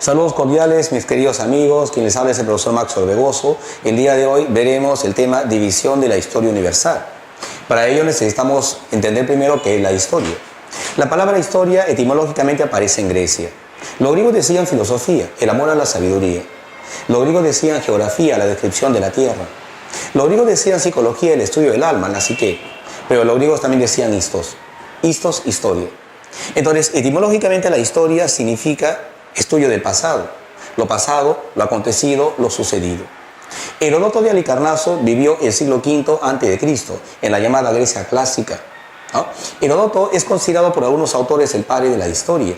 Saludos cordiales, mis queridos amigos, quien les habla es el profesor Max Orbegoso. El día de hoy veremos el tema división de la historia universal. Para ello necesitamos entender primero qué es la historia. La palabra historia etimológicamente aparece en Grecia. Los griegos decían filosofía, el amor a la sabiduría. Los griegos decían geografía, la descripción de la tierra. Los griegos decían psicología, el estudio del alma, la psique. Pero los griegos también decían histos, historia. Entonces, etimológicamente la historia significa estudio del pasado, lo acontecido, lo sucedido. Heródoto de Halicarnaso vivió el siglo V a.C., en la llamada Grecia clásica. Heródoto es considerado por algunos autores el padre de la historia.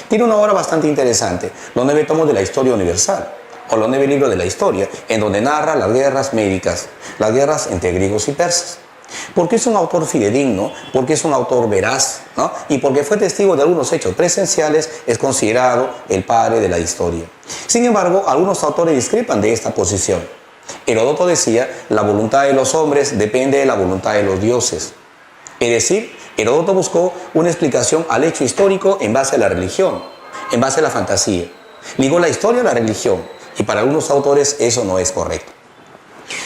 Tiene una obra bastante interesante, los 9 tomos de la historia universal, o los 9 libros de la historia, en donde narra las guerras médicas, las guerras entre griegos y persas. Porque es un autor fidedigno, porque es un autor veraz, y porque fue testigo de algunos hechos presenciales, es considerado el padre de la historia. Sin embargo, algunos autores discrepan de esta posición. Heródoto decía, la voluntad de los hombres depende de la voluntad de los dioses. Es decir, Heródoto buscó una explicación al hecho histórico en base a la religión, en base a la fantasía. Ligó la historia a la religión, y para algunos autores eso no es correcto.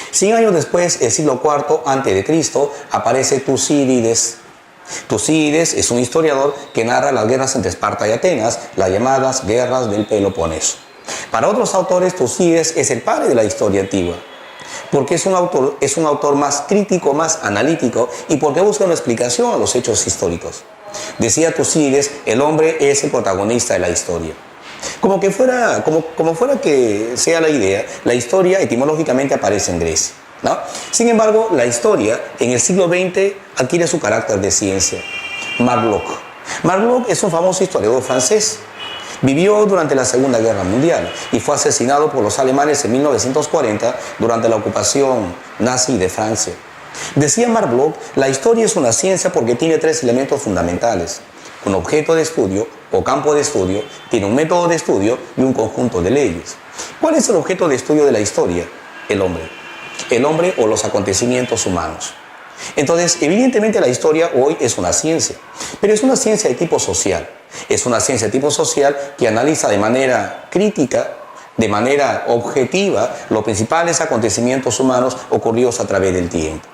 100 años después, el siglo IV a.C., aparece Tucídides. Tucídides es un historiador que narra las guerras entre Esparta y Atenas, las llamadas guerras del Peloponeso. Para otros autores, Tucídides es el padre de la historia antigua, porque es un autor más crítico, más analítico, y porque busca una explicación a los hechos históricos. Decía Tucídides, el hombre es el protagonista de la historia. Como fuera que sea la idea, la historia etimológicamente aparece en Grecia, Sin embargo, la historia en el siglo XX adquiere su carácter de ciencia. Marc Bloch. Marc Bloch es un famoso historiador francés. Vivió durante la Segunda Guerra Mundial y fue asesinado por los alemanes en 1940 durante la ocupación nazi de Francia. Decía Marc Bloch, la historia es una ciencia porque tiene 3 elementos fundamentales: un objeto de estudio o campo de estudio, tiene un método de estudio y un conjunto de leyes. ¿Cuál es el objeto de estudio de la historia? El hombre. El hombre o los acontecimientos humanos. Entonces, evidentemente la historia hoy es una ciencia, pero es una ciencia de tipo social. Es una ciencia de tipo social que analiza de manera crítica, de manera objetiva, los principales acontecimientos humanos ocurridos a través del tiempo.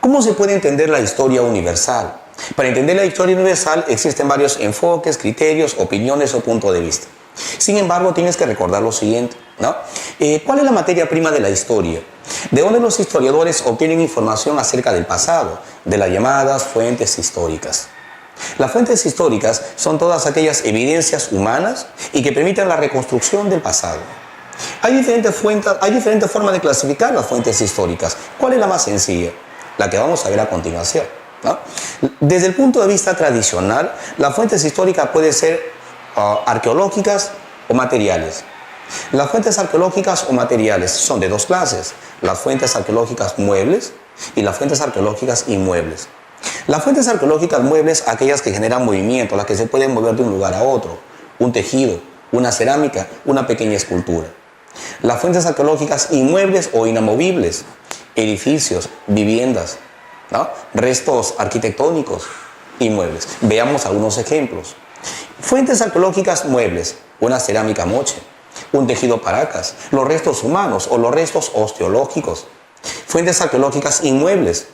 ¿Cómo se puede entender la historia universal? Para entender la historia universal existen varios enfoques, criterios, opiniones o puntos de vista. Sin embargo, tienes que recordar lo siguiente, ¿cuál es la materia prima de la historia? ¿De dónde los historiadores obtienen información acerca del pasado? De las llamadas fuentes históricas. Las fuentes históricas son todas aquellas evidencias humanas y que permiten la reconstrucción del pasado. Hay diferentes formas de clasificar las fuentes históricas. ¿Cuál es la más sencilla? La que vamos a ver a continuación. Desde el punto de vista tradicional, las fuentes históricas pueden ser arqueológicas o materiales. Las fuentes arqueológicas o materiales son de 2 clases: las fuentes arqueológicas muebles y las fuentes arqueológicas inmuebles. Las fuentes arqueológicas muebles, aquellas que generan movimiento, las que se pueden mover de un lugar a otro, un tejido, una cerámica, una pequeña escultura. Las fuentes arqueológicas inmuebles o inamovibles, edificios, viviendas, restos arquitectónicos, inmuebles. Veamos algunos ejemplos. Fuentes arqueológicas muebles: una cerámica moche, un tejido paracas, los restos humanos o los restos osteológicos. Fuentes arqueológicas inmuebles: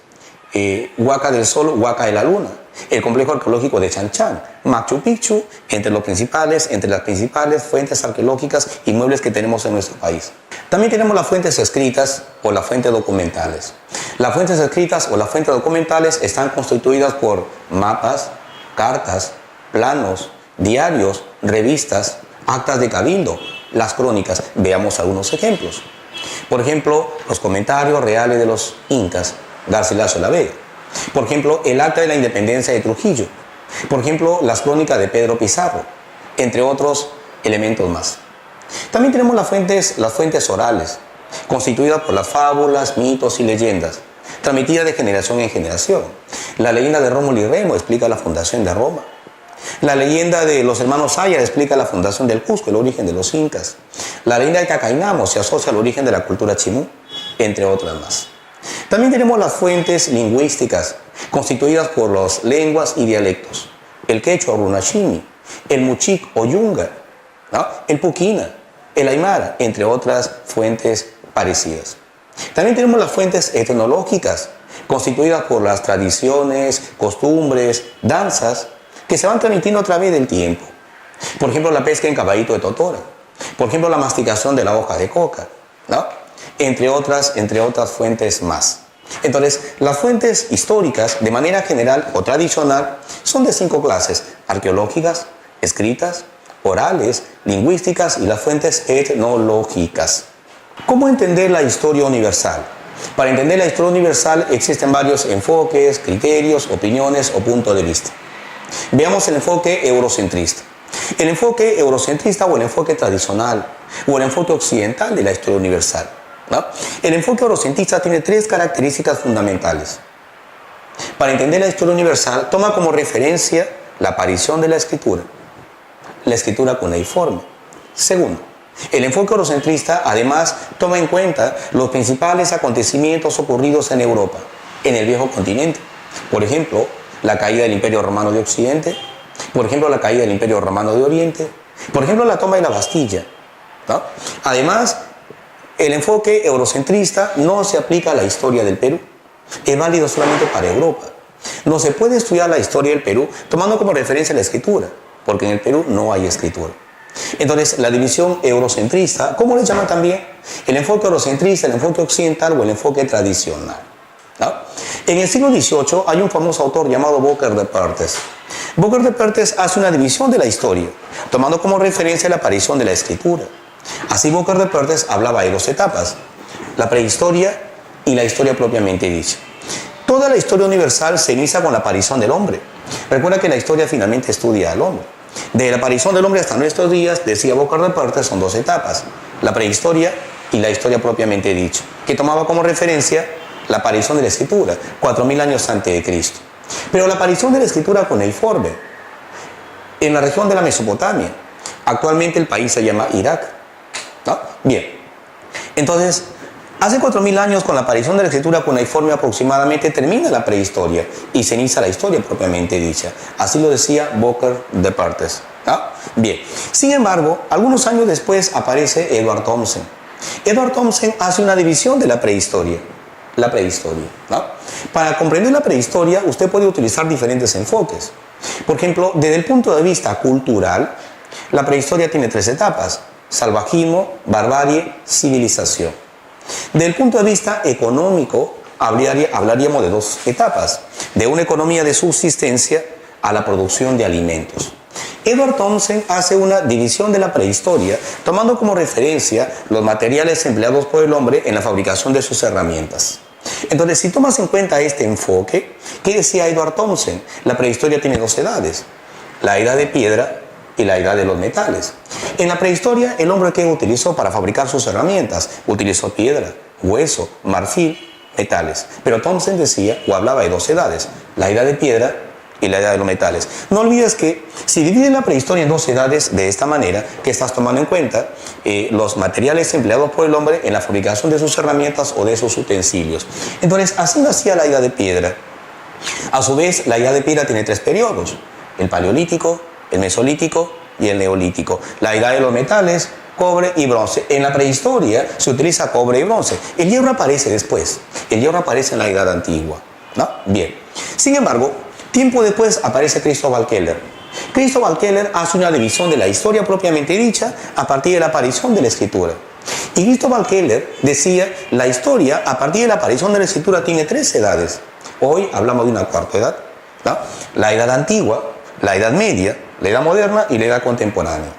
Huaca del Sol, Huaca de la Luna, el complejo arqueológico de Chan Chan, Machu Picchu, entre las principales fuentes arqueológicas inmuebles que tenemos en nuestro país. También tenemos las fuentes escritas o las fuentes documentales. Las fuentes escritas o las fuentes documentales están constituidas por mapas, cartas, planos, diarios, revistas, actas de cabildo, las crónicas. Veamos algunos ejemplos. Por ejemplo, los comentarios reales de los incas, Garcilaso de la Vega. Por ejemplo, el acta de la independencia de Trujillo. Por ejemplo, las crónicas de Pedro Pizarro, entre otros elementos más. También tenemos las fuentes orales, constituidas por las fábulas, mitos y leyendas, transmitidas de generación en generación. La leyenda de Rómulo y Remo explica la fundación de Roma. La leyenda de los hermanos Aya explica la fundación del Cusco, el origen de los incas. La leyenda de Cacainamo se asocia al origen de la cultura chimú, entre otras más. También tenemos las fuentes lingüísticas, constituidas por las lenguas y dialectos: el quechua o runashimi, el muchic o yunga, ¿no? El Puquina, el Aymara, entre otras fuentes parecidas. También tenemos las fuentes etnológicas, constituidas por las tradiciones, costumbres, danzas, que se van transmitiendo a través del tiempo. Por ejemplo, la pesca en caballito de totora. Por ejemplo, la masticación de la hoja de coca, ¿no? Entre otras fuentes más. Entonces, las fuentes históricas, de manera general o tradicional, son de 5 clases: arqueológicas, escritas, orales, lingüísticas y las fuentes etnológicas. ¿Cómo entender la historia universal? Para entender la historia universal existen varios enfoques, criterios, opiniones o puntos de vista. Veamos el enfoque eurocentrista. El enfoque eurocentrista o el enfoque tradicional o el enfoque occidental de la historia universal, ¿no? El enfoque eurocentrista tiene 3 características fundamentales. Para entender la historia universal, toma como referencia la aparición de la escritura cuneiforme. Segundo, el enfoque eurocentrista además toma en cuenta los principales acontecimientos ocurridos en Europa, en el viejo continente. Por ejemplo, la caída del Imperio Romano de Occidente, por ejemplo, la caída del Imperio Romano de Oriente, por ejemplo, la toma de la Bastilla, ¿no? Además, el enfoque eurocentrista no se aplica a la historia del Perú, es válido solamente para Europa. No se puede estudiar la historia del Perú tomando como referencia la escritura, porque en el Perú no hay escritura. Entonces, la división eurocentrista, ¿cómo le llaman también? El enfoque eurocentrista, el enfoque occidental o el enfoque tradicional, ¿no? En el siglo XVIII hay un famoso autor llamado Boker de Perthes. Boker de Perthes hace una división de la historia, tomando como referencia la aparición de la escritura. Así Boker de Perthes hablaba de 2 etapas: la prehistoria y la historia propiamente dicha. Toda la historia universal se inicia con la aparición del hombre. Recuerda que la historia finalmente estudia al hombre. De la aparición del hombre hasta nuestros días, decía Boker de Perthes, son 2 etapas: la prehistoria y la historia propiamente dicha, que tomaba como referencia la aparición de la escritura, 4000 años antes de Cristo. Pero la aparición de la escritura cuneiforme en la región de la Mesopotamia, actualmente el país se llama Irak, ¿no? Bien, entonces, hace 4000 años, con la aparición de la escritura cuneiforme aproximadamente, termina la prehistoria y se inicia la historia propiamente dicha. Así lo decía Boker de Perthes, ¿no? Bien, sin embargo, algunos años después aparece Edward Thompson. Edward Thompson hace una división de la prehistoria, ¿no? Para comprender la prehistoria, usted puede utilizar diferentes enfoques. Por ejemplo, desde el punto de vista cultural, la prehistoria tiene 3 etapas: salvajismo, barbarie, civilización. Desde el punto de vista económico, hablaríamos de 2 etapas: de una economía de subsistencia a la producción de alimentos. Edward Thompson hace una división de la prehistoria tomando como referencia los materiales empleados por el hombre en la fabricación de sus herramientas. Entonces, si tomas en cuenta este enfoque, ¿qué decía Edward Thompson? La prehistoria tiene 2 edades: la edad de piedra y la edad de los metales. En la prehistoria, el hombre, ¿qué utilizó para fabricar sus herramientas? Utilizó piedra, hueso, marfil, metales. Pero Thompson decía, o hablaba de 2 edades: la edad de piedra y la edad de los metales. No olvides que si divides la prehistoria en 2 edades de esta manera, que estás tomando en cuenta los materiales empleados por el hombre en la fabricación de sus herramientas o de sus utensilios. Entonces, así nacía la edad de piedra. A su vez, la edad de piedra tiene 3 periodos: el paleolítico, el mesolítico y el neolítico. La edad de los metales, cobre y bronce. En la prehistoria se utiliza cobre y bronce. El hierro aparece después. El hierro aparece en la edad antigua, ¿no? Bien. Sin embargo, tiempo después aparece Christopher Keller. Christopher Keller hace una división de la historia propiamente dicha a partir de la aparición de la escritura. Y Christopher Keller decía, la historia a partir de la aparición de la escritura tiene 3 edades. Hoy hablamos de una 4ª edad, ¿no? La edad antigua, la edad media, la edad moderna y la edad contemporánea.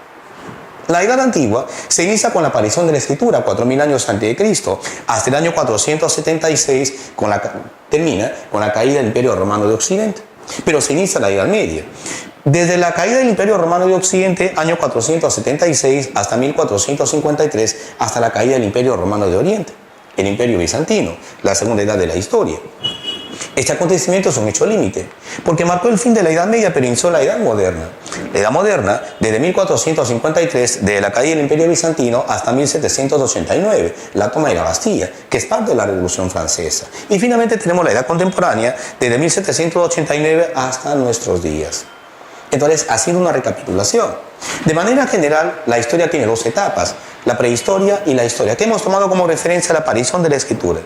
La edad antigua se inicia con la aparición de la escritura, 4000 años antes de Cristo, hasta el año 476, termina con la caída del Imperio Romano de Occidente. Pero se inicia la Edad Media. Desde la caída del Imperio Romano de Occidente, año 476, hasta 1453, hasta la caída del Imperio Romano de Oriente, el Imperio Bizantino, la segunda edad de la historia. Este acontecimiento es un hecho límite, porque marcó el fin de la Edad Media, pero inició la Edad Moderna. La Edad Moderna, desde 1453, de la caída del Imperio Bizantino, hasta 1789, la toma de la Bastilla, que es parte de la Revolución Francesa. Y finalmente tenemos la Edad Contemporánea, desde 1789 hasta nuestros días. Entonces, haciendo una recapitulación. De manera general, la historia tiene dos etapas, la prehistoria y la historia, que hemos tomado como referencia la aparición de la escritura.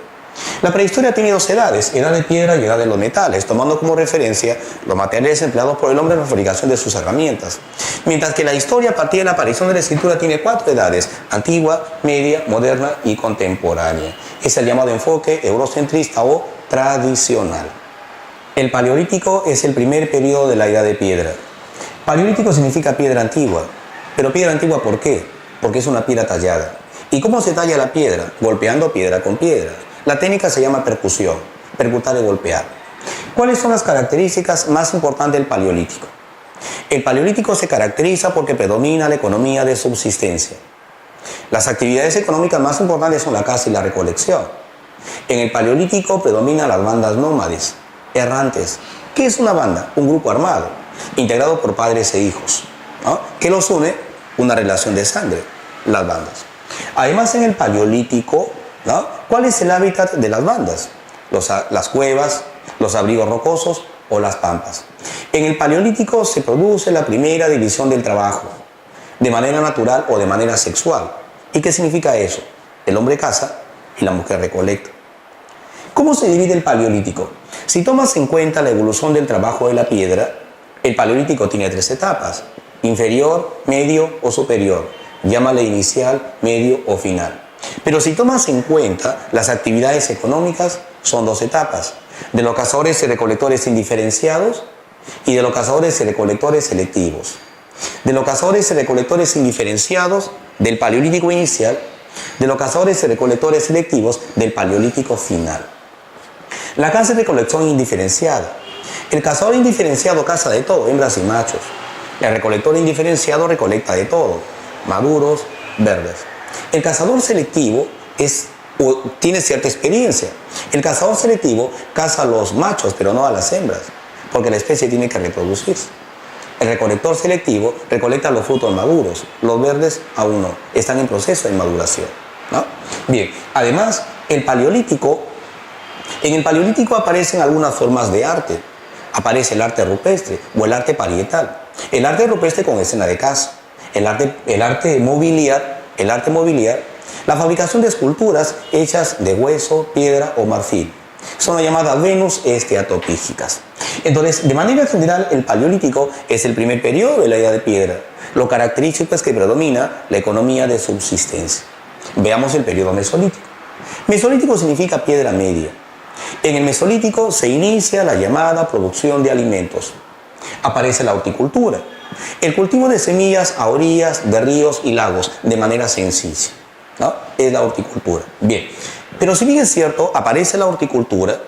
La prehistoria tiene dos edades, edad de piedra y edad de los metales, tomando como referencia los materiales empleados por el hombre en la fabricación de sus herramientas. Mientras que la historia, a partir de la aparición de la escritura, tiene cuatro edades, antigua, media, moderna y contemporánea. Es el llamado enfoque eurocentrista o tradicional. El paleolítico es el primer periodo de la edad de piedra. Paleolítico significa piedra antigua. Pero piedra antigua, ¿por qué? Porque es una piedra tallada. ¿Y cómo se talla la piedra? Golpeando piedra con piedra. La técnica se llama percusión, percutar y golpear. ¿Cuáles son las características más importantes del paleolítico? El paleolítico se caracteriza porque predomina la economía de subsistencia. Las actividades económicas más importantes son la caza y la recolección. En el paleolítico predominan las bandas nómades, errantes. ¿Qué es una banda? Un grupo armado, integrado por padres e hijos, ¿no? ¿Qué los une? Una relación de sangre, las bandas. Además, en el paleolítico, ¿no? ¿Cuál es el hábitat de las bandas? Las cuevas, los abrigos rocosos o las pampas. En el paleolítico se produce la primera división del trabajo, de manera natural o de manera sexual. ¿Y qué significa eso? El hombre caza y la mujer recolecta. ¿Cómo se divide el paleolítico? Si tomas en cuenta la evolución del trabajo de la piedra, el paleolítico tiene tres etapas: inferior, medio o superior. Llámale inicial, medio o final. Pero si tomas en cuenta las actividades económicas, son dos etapas: de los cazadores y recolectores indiferenciados y de los cazadores y recolectores selectivos. De los cazadores y recolectores indiferenciados del paleolítico inicial, de los cazadores y recolectores selectivos del paleolítico final. La caza y recolección indiferenciada. El cazador indiferenciado caza de todo, hembras y machos. El recolector indiferenciado recolecta de todo, maduros, verdes. El cazador selectivo tiene cierta experiencia. El cazador selectivo caza a los machos, pero no a las hembras, porque la especie tiene que reproducirse. El recolector selectivo recolecta los frutos maduros, los verdes aún no, están en proceso de maduración, ¿no? Bien, además, en el paleolítico aparecen algunas formas de arte. Aparece el arte rupestre o el arte parietal. El arte rupestre con escena de caza, el arte mobiliar, la fabricación de esculturas hechas de hueso, piedra o marfil. Son las llamadas Venus esteatopígicas. Entonces, de manera general, el paleolítico es el primer periodo de la edad de piedra. Lo característico es que predomina la economía de subsistencia. Veamos el periodo mesolítico. Mesolítico significa piedra media. En el mesolítico se inicia la llamada producción de alimentos. Aparece la horticultura, el cultivo de semillas a orillas de ríos y lagos de manera sencilla, ¿no? Es la horticultura. Bien, pero si bien es cierto, aparece la horticultura,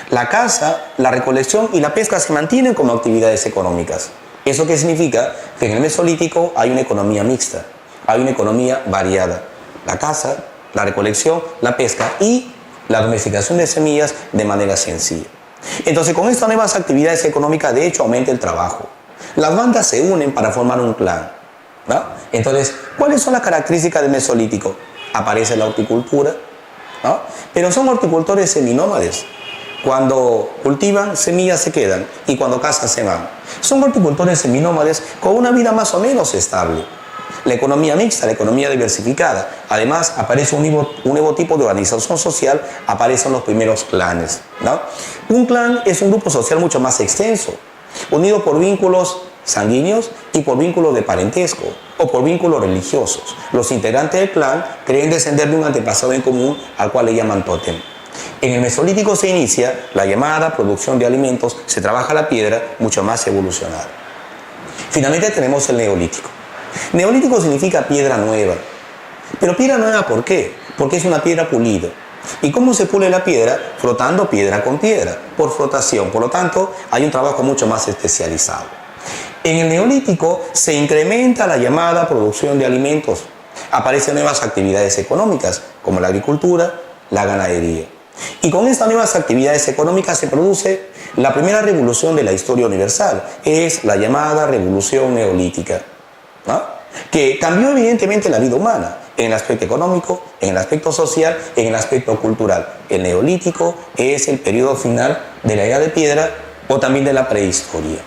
la caza, la recolección y la pesca se mantienen como actividades económicas. ¿Eso qué significa? Que en el mesolítico hay una economía mixta, hay una economía variada. La caza, la recolección, la pesca y la domesticación de semillas de manera sencilla. Entonces, con estas nuevas actividades económicas, de hecho, aumenta el trabajo. Las bandas se unen para formar un clan, ¿no? Entonces, ¿cuáles son las características del mesolítico? Aparece la horticultura, ¿no? Pero son horticultores seminómades. Cuando cultivan, semillas se quedan y cuando cazan se van. Son horticultores seminómades con una vida más o menos estable. La economía mixta, la economía diversificada. Además, aparece un nuevo tipo de organización social, aparecen los primeros clanes, ¿no? Un clan es un grupo social mucho más extenso, unido por vínculos sanguíneos y por vínculos de parentesco o por vínculos religiosos. Los integrantes del clan creen descender de un antepasado en común al cual le llaman tótem. En el mesolítico se inicia la llamada producción de alimentos, se trabaja la piedra mucho más evolucionada. Finalmente tenemos el neolítico. Neolítico significa piedra nueva. Pero piedra nueva, ¿por qué? Porque es una piedra pulida. ¿Y cómo se pule la piedra? Frotando piedra con piedra, por frotación. Por lo tanto, hay un trabajo mucho más especializado. En el neolítico se incrementa la llamada producción de alimentos. Aparecen nuevas actividades económicas, como la agricultura, la ganadería. Y con estas nuevas actividades económicas se produce la primera revolución de la historia universal. Es la llamada revolución neolítica, ¿no? Que cambió evidentemente la vida humana en el aspecto económico, en el aspecto social, en el aspecto cultural. El neolítico es el periodo final de la edad de piedra o también de la prehistoria.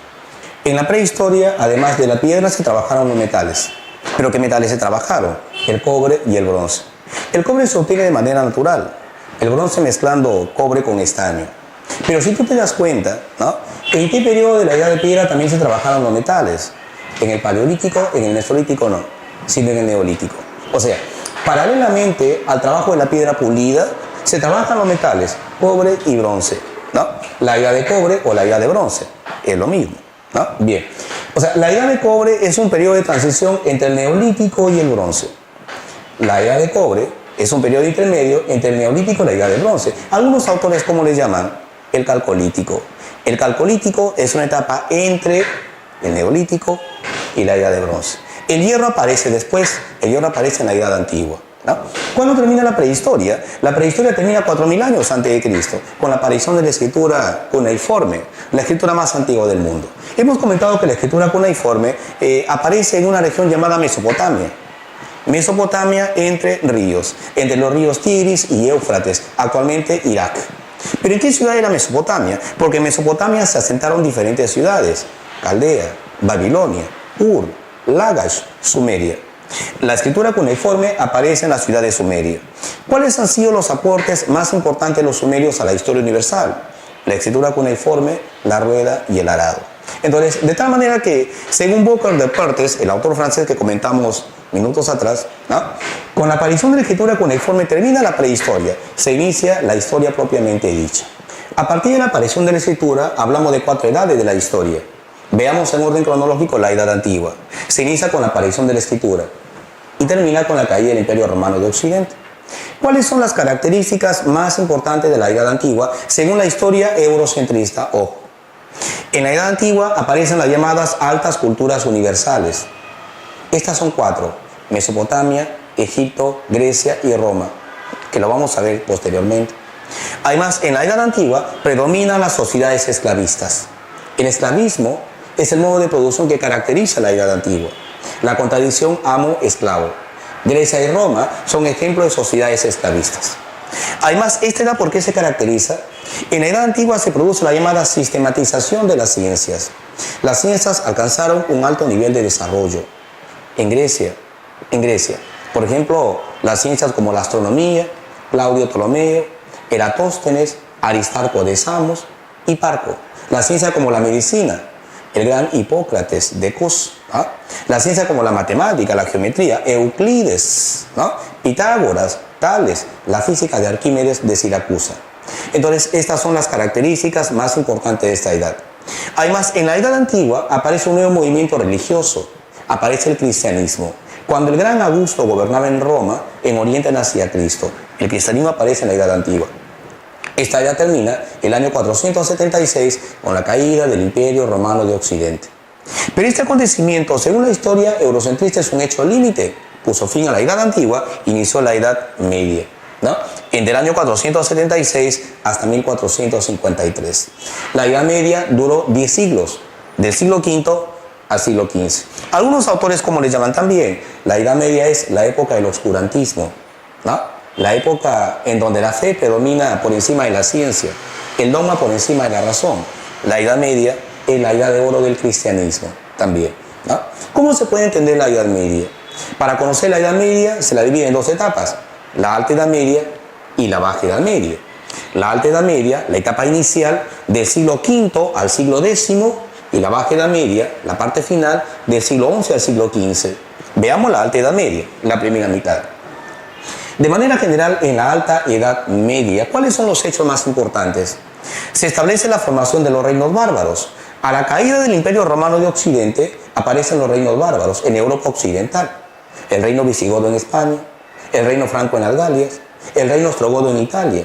En la prehistoria, además de la piedra, se trabajaron los metales. ¿Pero qué metales se trabajaron? El cobre y el bronce. El cobre se obtiene de manera natural, el bronce mezclando cobre con estaño. Pero si tú te das cuenta, ¿no? ¿En qué periodo de la edad de piedra también se trabajaron los metales? En el paleolítico, en el mesolítico no, sino en el neolítico. O sea, paralelamente al trabajo de la piedra pulida, se trabajan los metales, cobre y bronce, ¿no? La edad de cobre o la edad de bronce, es lo mismo, ¿no? Bien. O sea, la edad de cobre es un periodo de transición entre el neolítico y el bronce. La edad de cobre es un periodo intermedio entre el neolítico y la edad de bronce. Algunos autores, ¿cómo le llaman? El calcolítico. El calcolítico es una etapa entre el neolítico y la edad de bronce. El hierro aparece después, el hierro aparece en la edad antigua, ¿no? ¿Cuándo termina la prehistoria? La prehistoria termina 4000 años antes de Cristo, con la aparición de la escritura cuneiforme, la escritura más antigua del mundo. Hemos comentado que la escritura cuneiforme aparece en una región llamada Mesopotamia. Mesopotamia entre ríos, entre los ríos Tigris y Éufrates, actualmente Irak. ¿Pero en qué ciudad era Mesopotamia? Porque en Mesopotamia se asentaron diferentes ciudades: Caldea, Babilonia, Ur, Lagash, Sumeria. La escritura cuneiforme aparece en la ciudad de Sumeria. ¿Cuáles han sido los aportes más importantes de los sumerios a la historia universal? La escritura cuneiforme, la rueda y el arado. Entonces, de tal manera que, según Bocquer de Perthes, el autor francés que comentamos minutos atrás, ¿no? Con la aparición de la escritura cuneiforme termina la prehistoria, se inicia la historia propiamente dicha. A partir de la aparición de la escritura, hablamos de 4 edades de la historia. Veamos en orden cronológico la edad antigua. Se inicia con la aparición de la escritura y termina con la caída del Imperio Romano de Occidente. ¿Cuáles son las características más importantes de la edad antigua según la historia eurocentrista? Ojo. En la edad antigua aparecen las llamadas altas culturas universales. Estas son 4: Mesopotamia, Egipto, Grecia y Roma, que lo vamos a ver posteriormente. Además, en la edad antigua predominan las sociedades esclavistas. El esclavismo es el modo de producción que caracteriza la edad antigua. La contradicción amo-esclavo. Grecia y Roma son ejemplos de sociedades esclavistas. Además, esta edad, ¿por qué se caracteriza? En la edad antigua se produce la llamada sistematización de las ciencias. Las ciencias alcanzaron un alto nivel de desarrollo. En Grecia, por ejemplo, las ciencias como la astronomía, Claudio Ptolomeo, Eratóstenes, Aristarco de Samos y Parco. La ciencia como la medicina, el gran Hipócrates de Cos, ¿no? La ciencia como la matemática, la geometría, Euclides, ¿no? Pitágoras, Tales, la física de Arquímedes de Siracusa. Entonces, estas son las características más importantes de esta edad. Además, en la edad antigua aparece un nuevo movimiento religioso, aparece el cristianismo. Cuando el gran Augusto gobernaba en Roma, en Oriente nacía Cristo. El cristianismo aparece en la edad antigua. Esta edad termina el año 476 con la caída del Imperio Romano de Occidente. Pero este acontecimiento, según la historia eurocentrista, es un hecho límite. Puso fin a la edad antigua, inició la edad media, ¿no? Entre el año 476 hasta 1453. La edad media duró 10 siglos, del siglo V al siglo XV. Algunos autores, como le llaman también, la edad media es la época del oscurantismo, ¿no? La época en donde la fe predomina por encima de la ciencia, el dogma por encima de la razón. La edad media es la edad de oro del cristianismo también, ¿no? ¿Cómo se puede entender la edad media? Para conocer la edad media se la divide en 2 etapas: la alta edad media y la baja edad media. La alta edad media, la etapa inicial del siglo V al siglo X, y la baja edad media, la parte final del siglo XI al siglo XV. Veamos la alta edad media, la primera mitad. De manera general, en la alta edad media, ¿cuáles son los hechos más importantes? Se establece la formación de los reinos bárbaros. A la caída del Imperio Romano de Occidente aparecen los reinos bárbaros en Europa occidental. El reino visigodo en España, el reino franco en las Galias, el reino ostrogodo en Italia,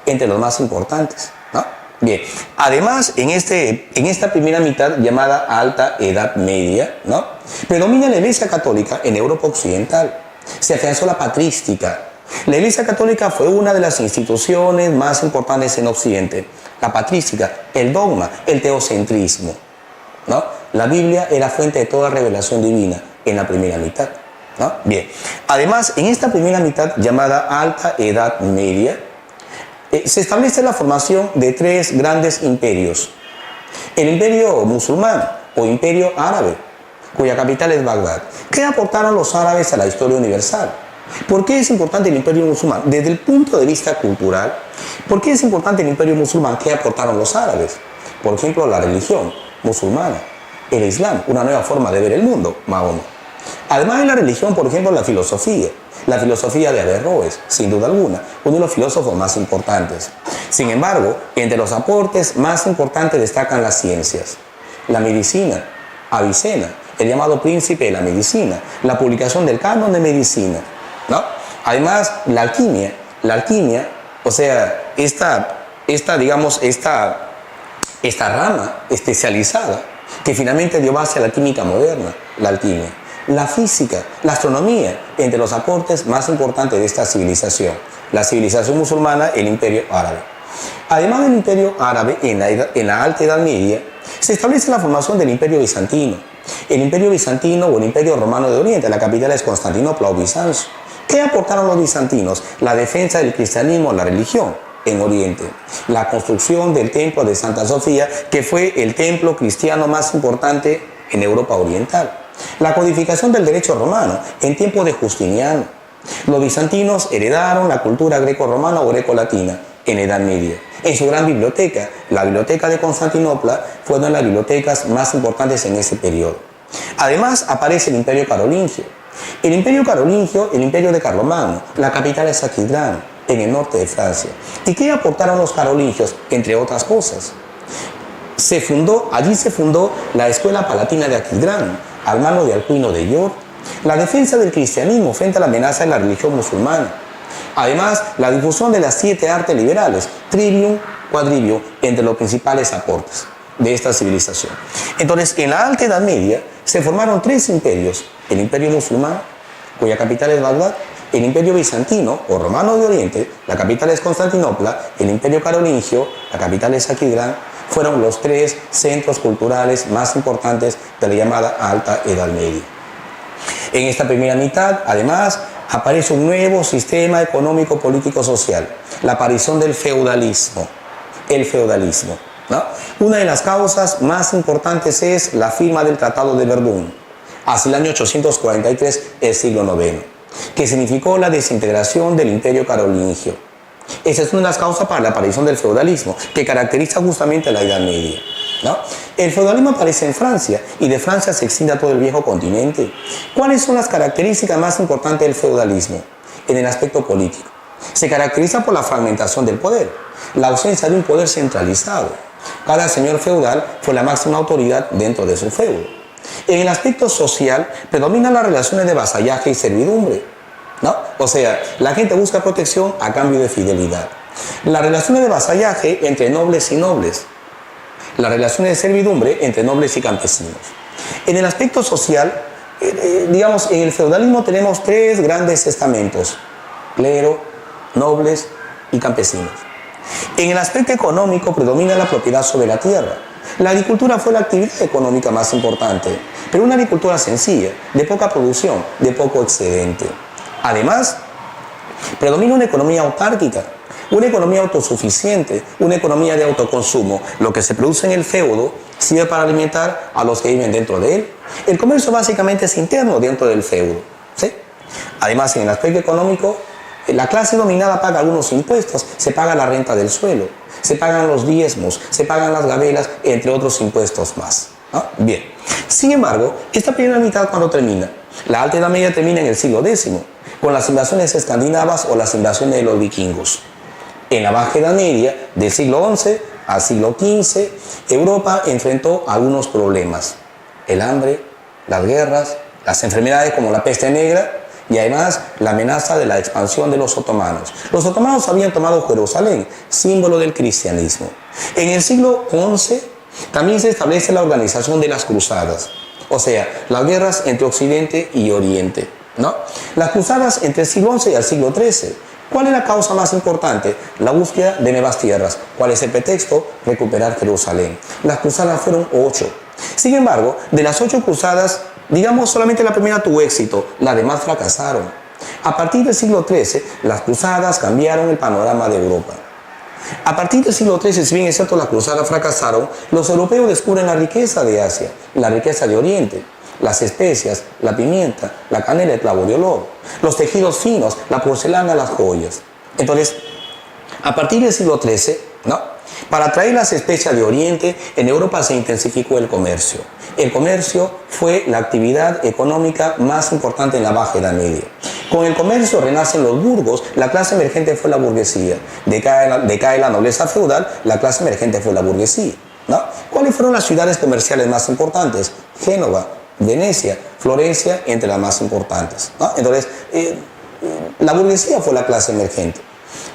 entre los más importantes, ¿no? Bien, además, en esta primera mitad llamada alta edad media, ¿no?, predomina la Iglesia Católica en Europa occidental. Se afianzó la patrística. La Iglesia Católica fue una de las instituciones más importantes en Occidente. La patrística, el dogma, el teocentrismo, ¿no? La Biblia es la fuente de toda revelación divina en la primera mitad, ¿no? Bien, además, en esta primera mitad llamada alta edad media, se establece la formación de 3 grandes imperios. El imperio musulmán, o Imperio Árabe, cuya capital es Bagdad. ¿Qué aportaron los árabes a la historia universal? ¿Por qué es importante el Imperio musulmán? Desde el punto de vista cultural, ¿por qué es importante el Imperio musulmán? ¿Qué aportaron los árabes? Por ejemplo, la religión musulmana, el Islam, una nueva forma de ver el mundo, Mahoma. Además de la religión, por ejemplo, la filosofía de Averroes, sin duda alguna, uno de los filósofos más importantes. Sin embargo, entre los aportes más importantes destacan las ciencias, la medicina, Avicena, el llamado príncipe de la medicina, la publicación del canon de medicina, ¿no? Además, la alquimia, o sea, esta rama especializada que finalmente dio base a la química moderna, la alquimia. La física, la astronomía, entre los aportes más importantes de esta civilización, la civilización musulmana, el Imperio Árabe. Además del Imperio Árabe, en la Alta Edad Media, se establece la formación del Imperio Bizantino. El Imperio Bizantino o el Imperio Romano de Oriente, la capital es Constantinopla o Bizancio. ¿Qué aportaron los bizantinos? La defensa del cristianismo, la religión en Oriente. La construcción del templo de Santa Sofía, que fue el templo cristiano más importante en Europa Oriental. La codificación del derecho romano en tiempo de Justiniano. Los bizantinos heredaron la cultura greco-romana o greco-latina en Edad Media. En su gran biblioteca, la biblioteca de Constantinopla, fue una de las bibliotecas más importantes en ese periodo. Además, aparece el Imperio Carolingio. El Imperio Carolingio, el Imperio de Carlomagno, la capital es Aquisgrán, en el norte de Francia. ¿Y qué aportaron los carolingios? Entre otras cosas. Allí se fundó la Escuela Palatina de Aquisgrán, al mano de Alcuino de York, la defensa del cristianismo frente a la amenaza de la religión musulmana. Además, la difusión de las 7 artes liberales, trivium, quadrivium, entre los principales aportes de esta civilización. Entonces, en la Alta Edad Media se formaron 3 imperios: el Imperio musulmán, cuya capital es Bagdad; el Imperio bizantino o romano de Oriente, la capital es Constantinopla; el Imperio carolingio, la capital es Aquisgrán. Fueron los 3 centros culturales más importantes de la llamada Alta Edad Media. En esta primera mitad, además, aparece un nuevo sistema económico, político, social, la aparición del feudalismo, el feudalismo, ¿no? Una de las causas más importantes es la firma del Tratado de Verdún, hacia el año 843, el siglo IX, que significó la desintegración del Imperio carolingio. Esa es una de las causas para la aparición del feudalismo, que caracteriza justamente la Edad Media, ¿no? El feudalismo aparece en Francia, y de Francia se extiende a todo el viejo continente. ¿Cuáles son las características más importantes del feudalismo? En el aspecto político. Se caracteriza por la fragmentación del poder, la ausencia de un poder centralizado. Cada señor feudal fue la máxima autoridad dentro de su feudo. En el aspecto social, predominan las relaciones de vasallaje y servidumbre, ¿no? O sea, la gente busca protección a cambio de fidelidad. Las relaciones de vasallaje entre nobles y nobles. Las relaciones de servidumbre entre nobles y campesinos. En el aspecto social, digamos, en el feudalismo tenemos 3 grandes estamentos: clero, nobles y campesinos. En el aspecto económico predomina la propiedad sobre la tierra. La agricultura fue la actividad económica más importante, pero una agricultura sencilla, de poca producción, de poco excedente. Además, predomina una economía autárquica, una economía autosuficiente, una economía de autoconsumo. Lo que se produce en el feudo sirve para alimentar a los que viven dentro de él. El comercio básicamente es interno dentro del feudo, ¿sí? Además, en el aspecto económico, la clase dominada paga algunos impuestos, se paga la renta del suelo, se pagan los diezmos, se pagan las gabelas, entre otros impuestos más, ¿no? Bien, sin embargo, esta primera mitad, ¿cuándo termina? La Alta Edad Media termina en el siglo X, con las invasiones escandinavas o las invasiones de los vikingos. En la Baja Edad Media, del siglo XI al siglo XV, Europa enfrentó algunos problemas: el hambre, las guerras, las enfermedades como la peste negra, y además la amenaza de la expansión de los otomanos. Los otomanos habían tomado Jerusalén, símbolo del cristianismo. En el siglo XI también se establece la organización de las cruzadas, o sea, las guerras entre Occidente y Oriente, ¿no? Las cruzadas entre el siglo XI y el siglo XIII. ¿Cuál es la causa más importante? La búsqueda de nuevas tierras. ¿Cuál es el pretexto? Recuperar Jerusalén. Las cruzadas fueron 8. Sin embargo, de las 8 cruzadas, digamos, solamente la primera tuvo éxito, las demás fracasaron. A partir del siglo XIII, las cruzadas cambiaron el panorama de Europa. A partir del siglo XIII, si bien es cierto las cruzadas fracasaron, los europeos descubren la riqueza de Asia, la riqueza de Oriente, las especias, la pimienta, la canela, el clavo de olor, los tejidos finos, la porcelana, las joyas. Entonces, a partir del siglo XIII, ¿no?, para traer las especias de Oriente, en Europa se intensificó el comercio. El comercio fue la actividad económica más importante en la Baja Edad Media. Con el comercio renacen los burgos, la clase emergente fue la burguesía. Decae la nobleza feudal, la clase emergente fue la burguesía, ¿no? ¿Cuáles fueron las ciudades comerciales más importantes? Génova, Venecia, Florencia, entre las más importantes, ¿no? Entonces, la burguesía fue la clase emergente.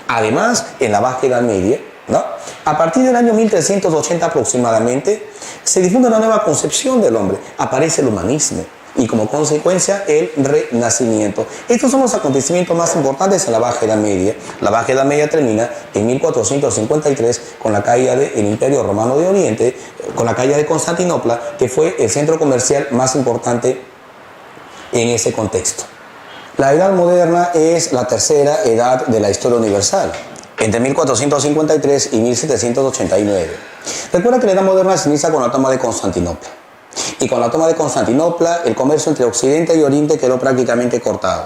Además, en la Baja Edad Media, ¿no?, a partir del año 1380 aproximadamente, se difunde una nueva concepción del hombre. Aparece el humanismo y como consecuencia el renacimiento. Estos son los acontecimientos más importantes en la Baja Edad Media. La Baja Edad Media termina en 1453 con la caída del Imperio Romano de Oriente, con la caída de Constantinopla, que fue el centro comercial más importante en ese contexto. La Edad Moderna es la tercera edad de la historia universal, entre 1453 y 1789. Recuerda que la Edad Moderna se inicia con la toma de Constantinopla. Y con la toma de Constantinopla, el comercio entre Occidente y Oriente quedó prácticamente cortado.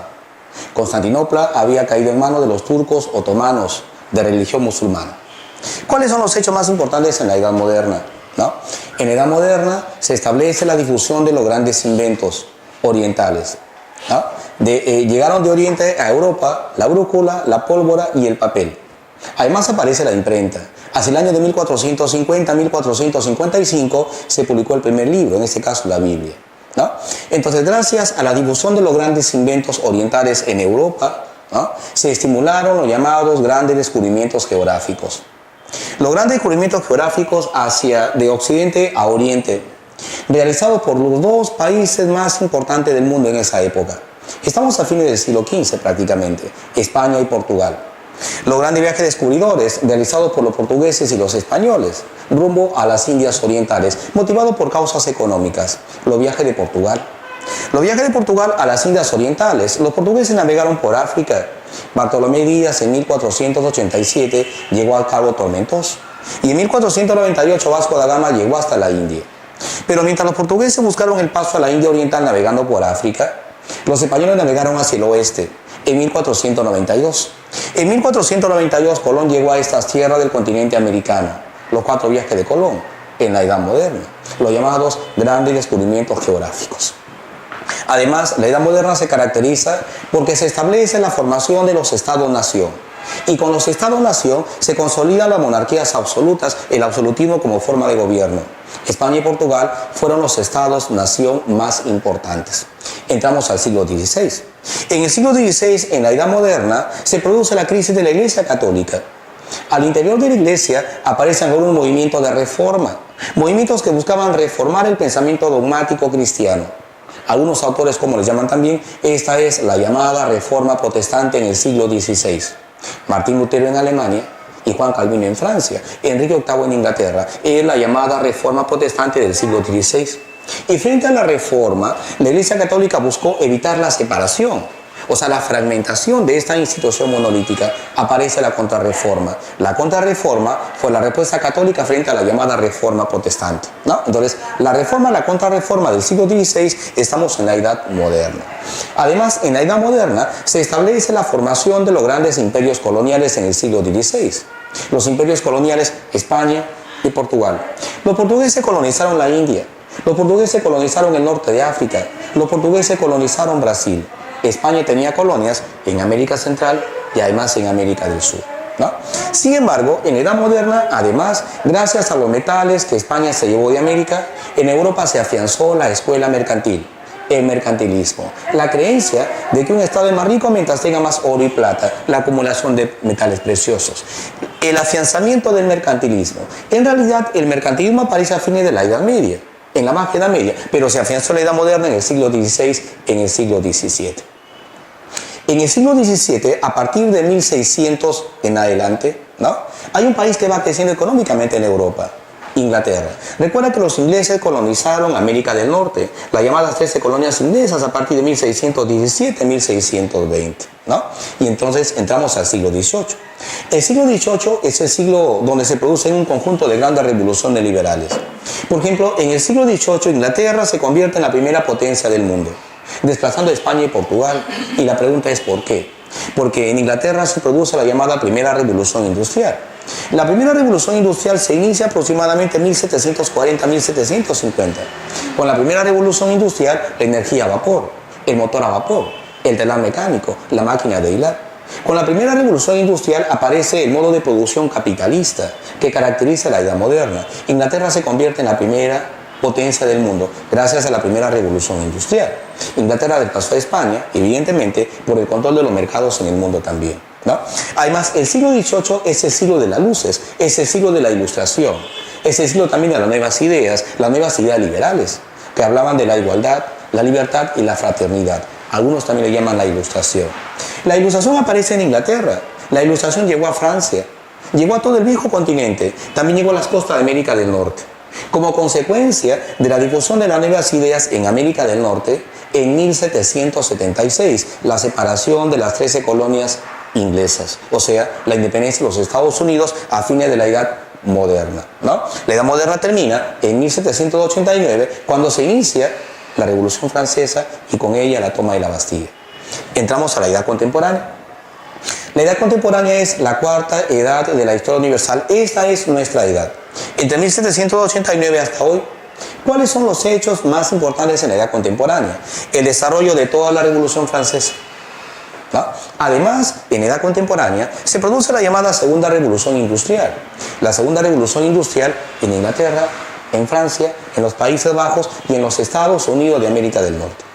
Constantinopla había caído en manos de los turcos otomanos de religión musulmana. ¿Cuáles son los hechos más importantes en la Edad Moderna? ¿No? En la Edad Moderna se establece la difusión de los grandes inventos orientales, ¿no? Llegaron de Oriente a Europa la brújula, la pólvora y el papel. Además aparece la imprenta. Hacia el año de 1450-1455 se publicó el primer libro, en este caso la Biblia, ¿no? Entonces, gracias a la difusión de los grandes inventos orientales en Europa, ¿no?, se estimularon los llamados grandes descubrimientos geográficos. Los grandes descubrimientos geográficos de Occidente a Oriente, realizados por los dos países más importantes del mundo en esa época. Estamos a fines del siglo XV prácticamente, España y Portugal. Los grandes viajes descubridores realizados por los portugueses y los españoles rumbo a las Indias Orientales, motivados por causas económicas. Los viajes de Portugal. Los viajes de Portugal a las Indias Orientales. Los portugueses navegaron por África. Bartolomé Díaz en 1487 llegó al Cabo Tormentoso. Y en 1498 Vasco da Gama llegó hasta la India. Pero mientras los portugueses buscaron el paso a la India Oriental navegando por África, los españoles navegaron hacia el oeste en 1492. En 1492 Colón llegó a estas tierras del continente americano. Los 4 viajes de Colón en la Edad Moderna, los llamados grandes descubrimientos geográficos. Además, la Edad Moderna se caracteriza porque se establece la formación de los Estados-nación. Y con los Estados-nación se consolidan las monarquías absolutas, el absolutismo como forma de gobierno. España y Portugal fueron los Estados-nación más importantes. Entramos al siglo XVI. En el siglo XVI, en la Edad Moderna, se produce la crisis de la Iglesia Católica. Al interior de la Iglesia aparecen algunos movimientos de reforma, movimientos que buscaban reformar el pensamiento dogmático cristiano. Algunos autores, como les llaman también, esta es la llamada Reforma Protestante en el siglo XVI. Martín Lutero en Alemania y Juan Calvino en Francia, Enrique VIII en Inglaterra, es la llamada Reforma Protestante del siglo XVI. Y frente a la Reforma, la Iglesia Católica buscó evitar la separación, o sea, la fragmentación de esta institución monolítica. Aparece la Contrarreforma. La Contrarreforma fue la respuesta católica frente a la llamada Reforma Protestante, ¿no? Entonces, la Reforma, la Contrarreforma del siglo XVI, estamos en la Edad Moderna. Además, en la Edad Moderna se establece la formación de los grandes imperios coloniales en el siglo XVI. Los imperios coloniales, España y Portugal. Los portugueses colonizaron la India. Los portugueses colonizaron el norte de África. Los portugueses colonizaron Brasil. España tenía colonias en América Central y además en América del Sur, ¿no? Sin embargo, en la Edad Moderna, además, gracias a los metales que España se llevó de América, en Europa se afianzó la escuela mercantil, el mercantilismo, la creencia de que un estado es más rico mientras tenga más oro y plata, la acumulación de metales preciosos, el afianzamiento del mercantilismo. En realidad, el mercantilismo aparece a fines de la Edad Media, en la Baja Edad Media, pero se afianzó la Edad Moderna en el siglo XVI, en el siglo XVII. En el siglo XVII, a partir de 1600 en adelante, ¿no?, hay un país que va creciendo económicamente en Europa, Inglaterra. Recuerda que los ingleses colonizaron América del Norte, las llamadas 13 colonias inglesas a partir de 1617-1620. ¿no? Y entonces entramos al siglo XVIII. El siglo XVIII es el siglo donde se producen un conjunto de grandes revoluciones liberales. Por ejemplo, en el siglo XVIII Inglaterra se convierte en la primera potencia del mundo, desplazando a España y Portugal. Y la pregunta es ¿por qué? Porque en Inglaterra se produce la llamada primera revolución industrial. La primera revolución industrial se inicia aproximadamente en 1740-1750. Con la primera revolución industrial, la energía a vapor, el motor a vapor, el telar mecánico, la máquina de hilar. Con la primera revolución industrial aparece el modo de producción capitalista que caracteriza la edad moderna. Inglaterra se convierte en la primera potencia del mundo gracias a la primera revolución industrial. Inglaterra desplazó a España, evidentemente, por el control de los mercados en el mundo también, ¿no? Además, el siglo XVIII es el siglo de las luces, es el siglo de la ilustración, es el siglo también de las nuevas ideas liberales, que hablaban de la igualdad, la libertad y la fraternidad. Algunos también le llaman la ilustración. La ilustración aparece en Inglaterra, la ilustración llegó a Francia, llegó a todo el viejo continente, también llegó a las costas de América del Norte. Como consecuencia de la difusión de las nuevas ideas en América del Norte, en 1776, la separación de las 13 colonias inglesas, o sea, la independencia de los Estados Unidos a fines de la Edad Moderna, ¿no? La Edad Moderna termina en 1789, cuando se inicia la Revolución Francesa y con ella la toma de la Bastilla. Entramos a la Edad Contemporánea. La Edad Contemporánea es la cuarta edad de la historia universal. Esta es nuestra edad. Entre 1789 hasta hoy, ¿cuáles son los hechos más importantes en la Edad Contemporánea? El desarrollo de toda la Revolución Francesa, ¿no? Además, en la Edad Contemporánea se produce la llamada Segunda Revolución Industrial. La Segunda Revolución Industrial en Inglaterra, en Francia, en los Países Bajos y en los Estados Unidos de América del Norte.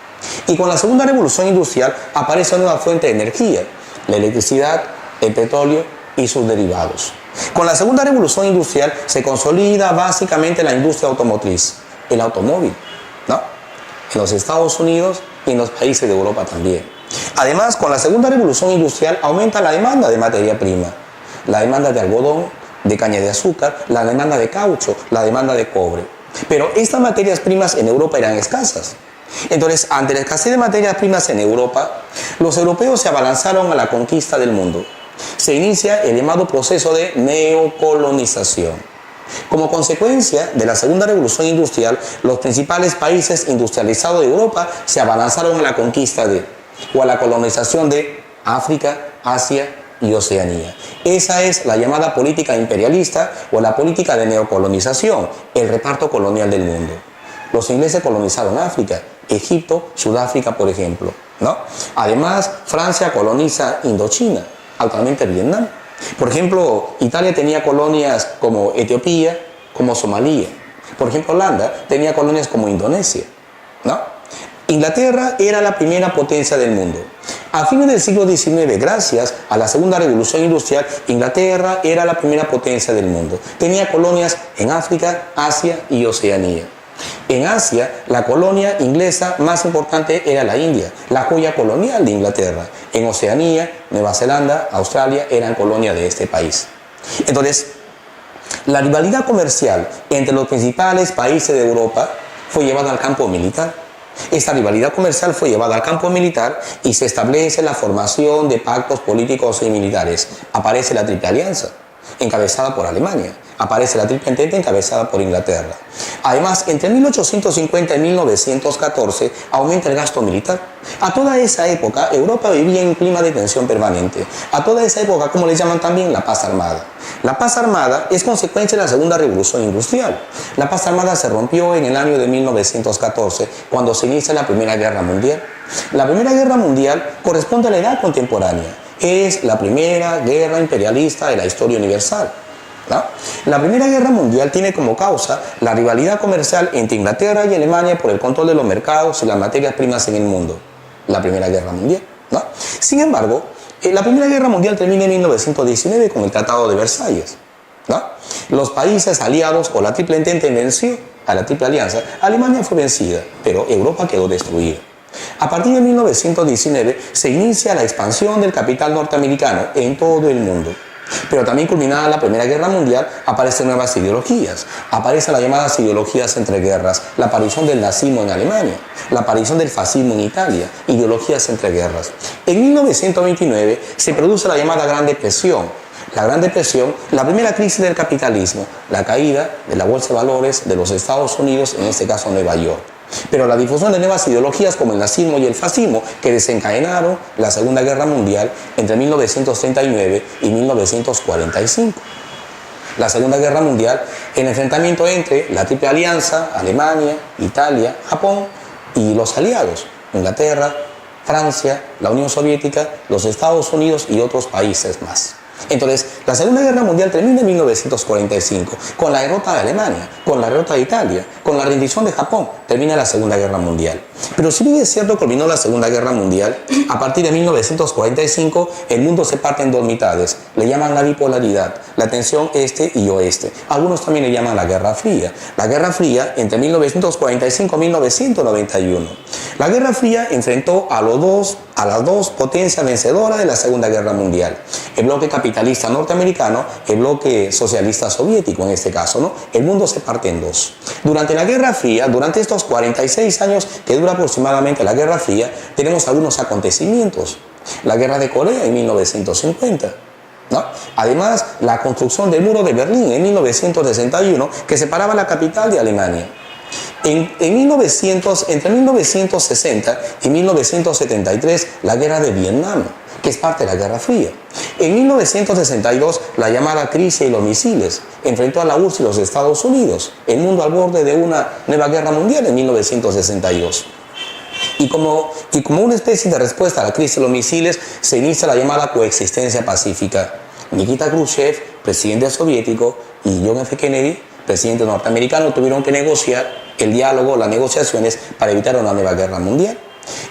Y con la Segunda Revolución Industrial aparece una nueva fuente de energía, la electricidad, el petróleo y sus derivados. Con la Segunda Revolución Industrial se consolida básicamente la industria automotriz, el automóvil, ¿no? En los Estados Unidos y en los países de Europa también. Además, con la Segunda Revolución Industrial aumenta la demanda de materia prima, la demanda de algodón, de caña de azúcar, la demanda de caucho, la demanda de cobre. Pero estas materias primas en Europa eran escasas. Entonces, ante la escasez de materias primas en Europa, los europeos se abalanzaron a la conquista del mundo. Se inicia el llamado proceso de neocolonización. Como consecuencia de la Segunda Revolución Industrial, los principales países industrializados de Europa se abalanzaron a la conquista o a la colonización de África, Asia y Oceanía. Esa es la llamada política imperialista o la política de neocolonización, el reparto colonial del mundo. Los ingleses colonizaron África, Egipto, Sudáfrica, por ejemplo, ¿no? Además, Francia coloniza Indochina, actualmente Vietnam. Por ejemplo, Italia tenía colonias como Etiopía, como Somalia. Por ejemplo, Holanda tenía colonias como Indonesia, ¿no? Inglaterra era la primera potencia del mundo. A fines del siglo XIX, gracias a la Segunda Revolución Industrial, Inglaterra era la primera potencia del mundo. Tenía colonias en África, Asia y Oceanía. En Asia, la colonia inglesa más importante era la India, la joya colonial de Inglaterra. En Oceanía, Nueva Zelanda, Australia eran colonia de este país. Entonces, la rivalidad comercial entre los principales países de Europa fue llevada al campo militar. Esta rivalidad comercial fue llevada al campo militar y se establece la formación de pactos políticos y militares. Aparece la Triple Alianza, encabezada por Alemania. Aparece la Triple Entente, encabezada por Inglaterra. Además, entre 1850 y 1914 aumenta el gasto militar. A toda esa época, Europa vivía en un clima de tensión permanente. A toda esa época, como le llaman también, la paz armada. La paz armada es consecuencia de la Segunda Revolución Industrial. La paz armada se rompió en el año de 1914, cuando se inicia la Primera Guerra Mundial. La Primera Guerra Mundial corresponde a la Edad Contemporánea. Es la primera guerra imperialista de la historia universal, ¿no? La Primera Guerra Mundial tiene como causa la rivalidad comercial entre Inglaterra y Alemania por el control de los mercados y las materias primas en el mundo. La Primera Guerra Mundial, ¿no? Sin embargo, la Primera Guerra Mundial termina en 1919 con el Tratado de Versalles, ¿no? Los países aliados o la Triple Entente venció a la Triple Alianza. Alemania fue vencida, pero Europa quedó destruida. A partir de 1919 se inicia la expansión del capital norteamericano en todo el mundo. Pero también culminada la Primera Guerra Mundial, aparecen nuevas ideologías. Aparecen las llamadas ideologías entre guerras, la aparición del nazismo en Alemania, la aparición del fascismo en Italia, ideologías entre guerras. En 1929 se produce la llamada Gran Depresión. La Gran Depresión, la primera crisis del capitalismo, la caída de la Bolsa de Valores de los Estados Unidos, en este caso Nueva York. Pero la difusión de nuevas ideologías como el nazismo y el fascismo que desencadenaron la Segunda Guerra Mundial entre 1939 y 1945. La Segunda Guerra Mundial, el enfrentamiento entre la Triple Alianza, Alemania, Italia, Japón y los aliados, Inglaterra, Francia, la Unión Soviética, los Estados Unidos y otros países más. Entonces, la Segunda Guerra Mundial termina en 1945, con la derrota de Alemania, con la derrota de Italia, con la rendición de Japón, termina la Segunda Guerra Mundial. Pero si bien es cierto que culminó la Segunda Guerra Mundial, a partir de 1945 el mundo se parte en dos mitades, le llaman la bipolaridad, la tensión este y oeste. Algunos también le llaman la Guerra Fría. La Guerra Fría entre 1945 y 1991. La Guerra Fría enfrentó a las dos potencias vencedoras de la Segunda Guerra Mundial. El bloque capitalista norteamericano, el bloque socialista soviético en este caso, ¿no? El mundo se parte en dos. Durante la Guerra Fría, durante estos 46 años que dura aproximadamente la Guerra Fría, tenemos algunos acontecimientos. La Guerra de Corea en 1950. ¿No? Además, la construcción del muro de Berlín en 1961, que separaba la capital de Alemania. Entre 1960 y 1973, la guerra de Vietnam, que es parte de la Guerra Fría. En 1962, la llamada crisis de los misiles enfrentó a la URSS y los Estados Unidos, el mundo al borde de una nueva guerra mundial en 1962. Y como una especie de respuesta a la crisis de los misiles, se inicia la llamada coexistencia pacífica. Nikita Khrushchev, presidente soviético, y John F. Kennedy, presidente norteamericano, tuvieron que negociar el diálogo, las negociaciones para evitar una nueva guerra mundial.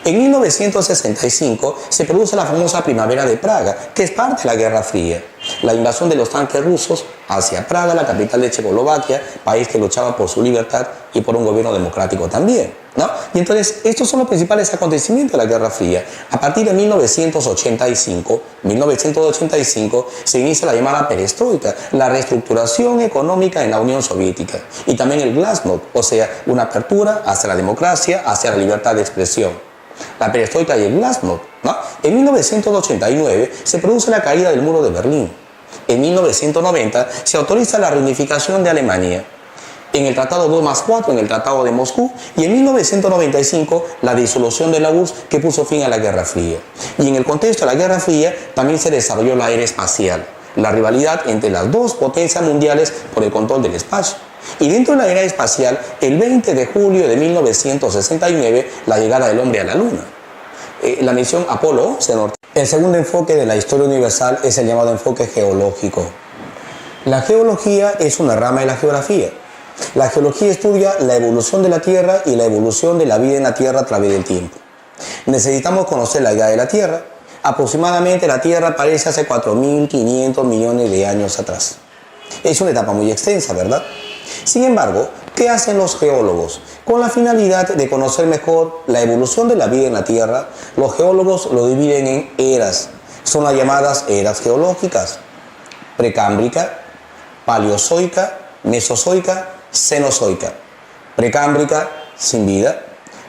En 1965 se produce la famosa Primavera de Praga, que es parte de la Guerra Fría. La invasión de los tanques rusos hacia Praga, la capital de Checoslovaquia, país que luchaba por su libertad y por un gobierno democrático también, ¿no? Y entonces, estos son los principales acontecimientos de la Guerra Fría. A partir de 1985 se inicia la llamada perestroika, la reestructuración económica en la Unión Soviética. Y también el glasnost, o sea, una apertura hacia la democracia, hacia la libertad de expresión. La perestroika y el glasnost, ¿no? En 1989 se produce la caída del muro de Berlín. En 1990 se autoriza la reunificación de Alemania. En el Tratado 2+4, en el Tratado de Moscú, y en 1995 la disolución de la URSS que puso fin a la Guerra Fría. Y en el contexto de la Guerra Fría también se desarrolló la era espacial, la rivalidad entre las dos potencias mundiales por el control del espacio. Y dentro de la era espacial, el 20 de julio de 1969, la llegada del hombre a la Luna. La misión Apolo 11 Norte. El segundo enfoque de la historia universal es el llamado enfoque geológico. La geología es una rama de la geografía. La geología estudia la evolución de la Tierra y la evolución de la vida en la Tierra a través del tiempo. Necesitamos conocer la edad de la Tierra. Aproximadamente la Tierra aparece hace 4.500 millones de años atrás. Es una etapa muy extensa, ¿verdad? Sin embargo, ¿qué hacen los geólogos? Con la finalidad de conocer mejor la evolución de la vida en la Tierra, los geólogos lo dividen en eras. Son las llamadas eras geológicas: precámbrica, paleozoica, mesozoica, cenozoica. Precámbrica, sin vida;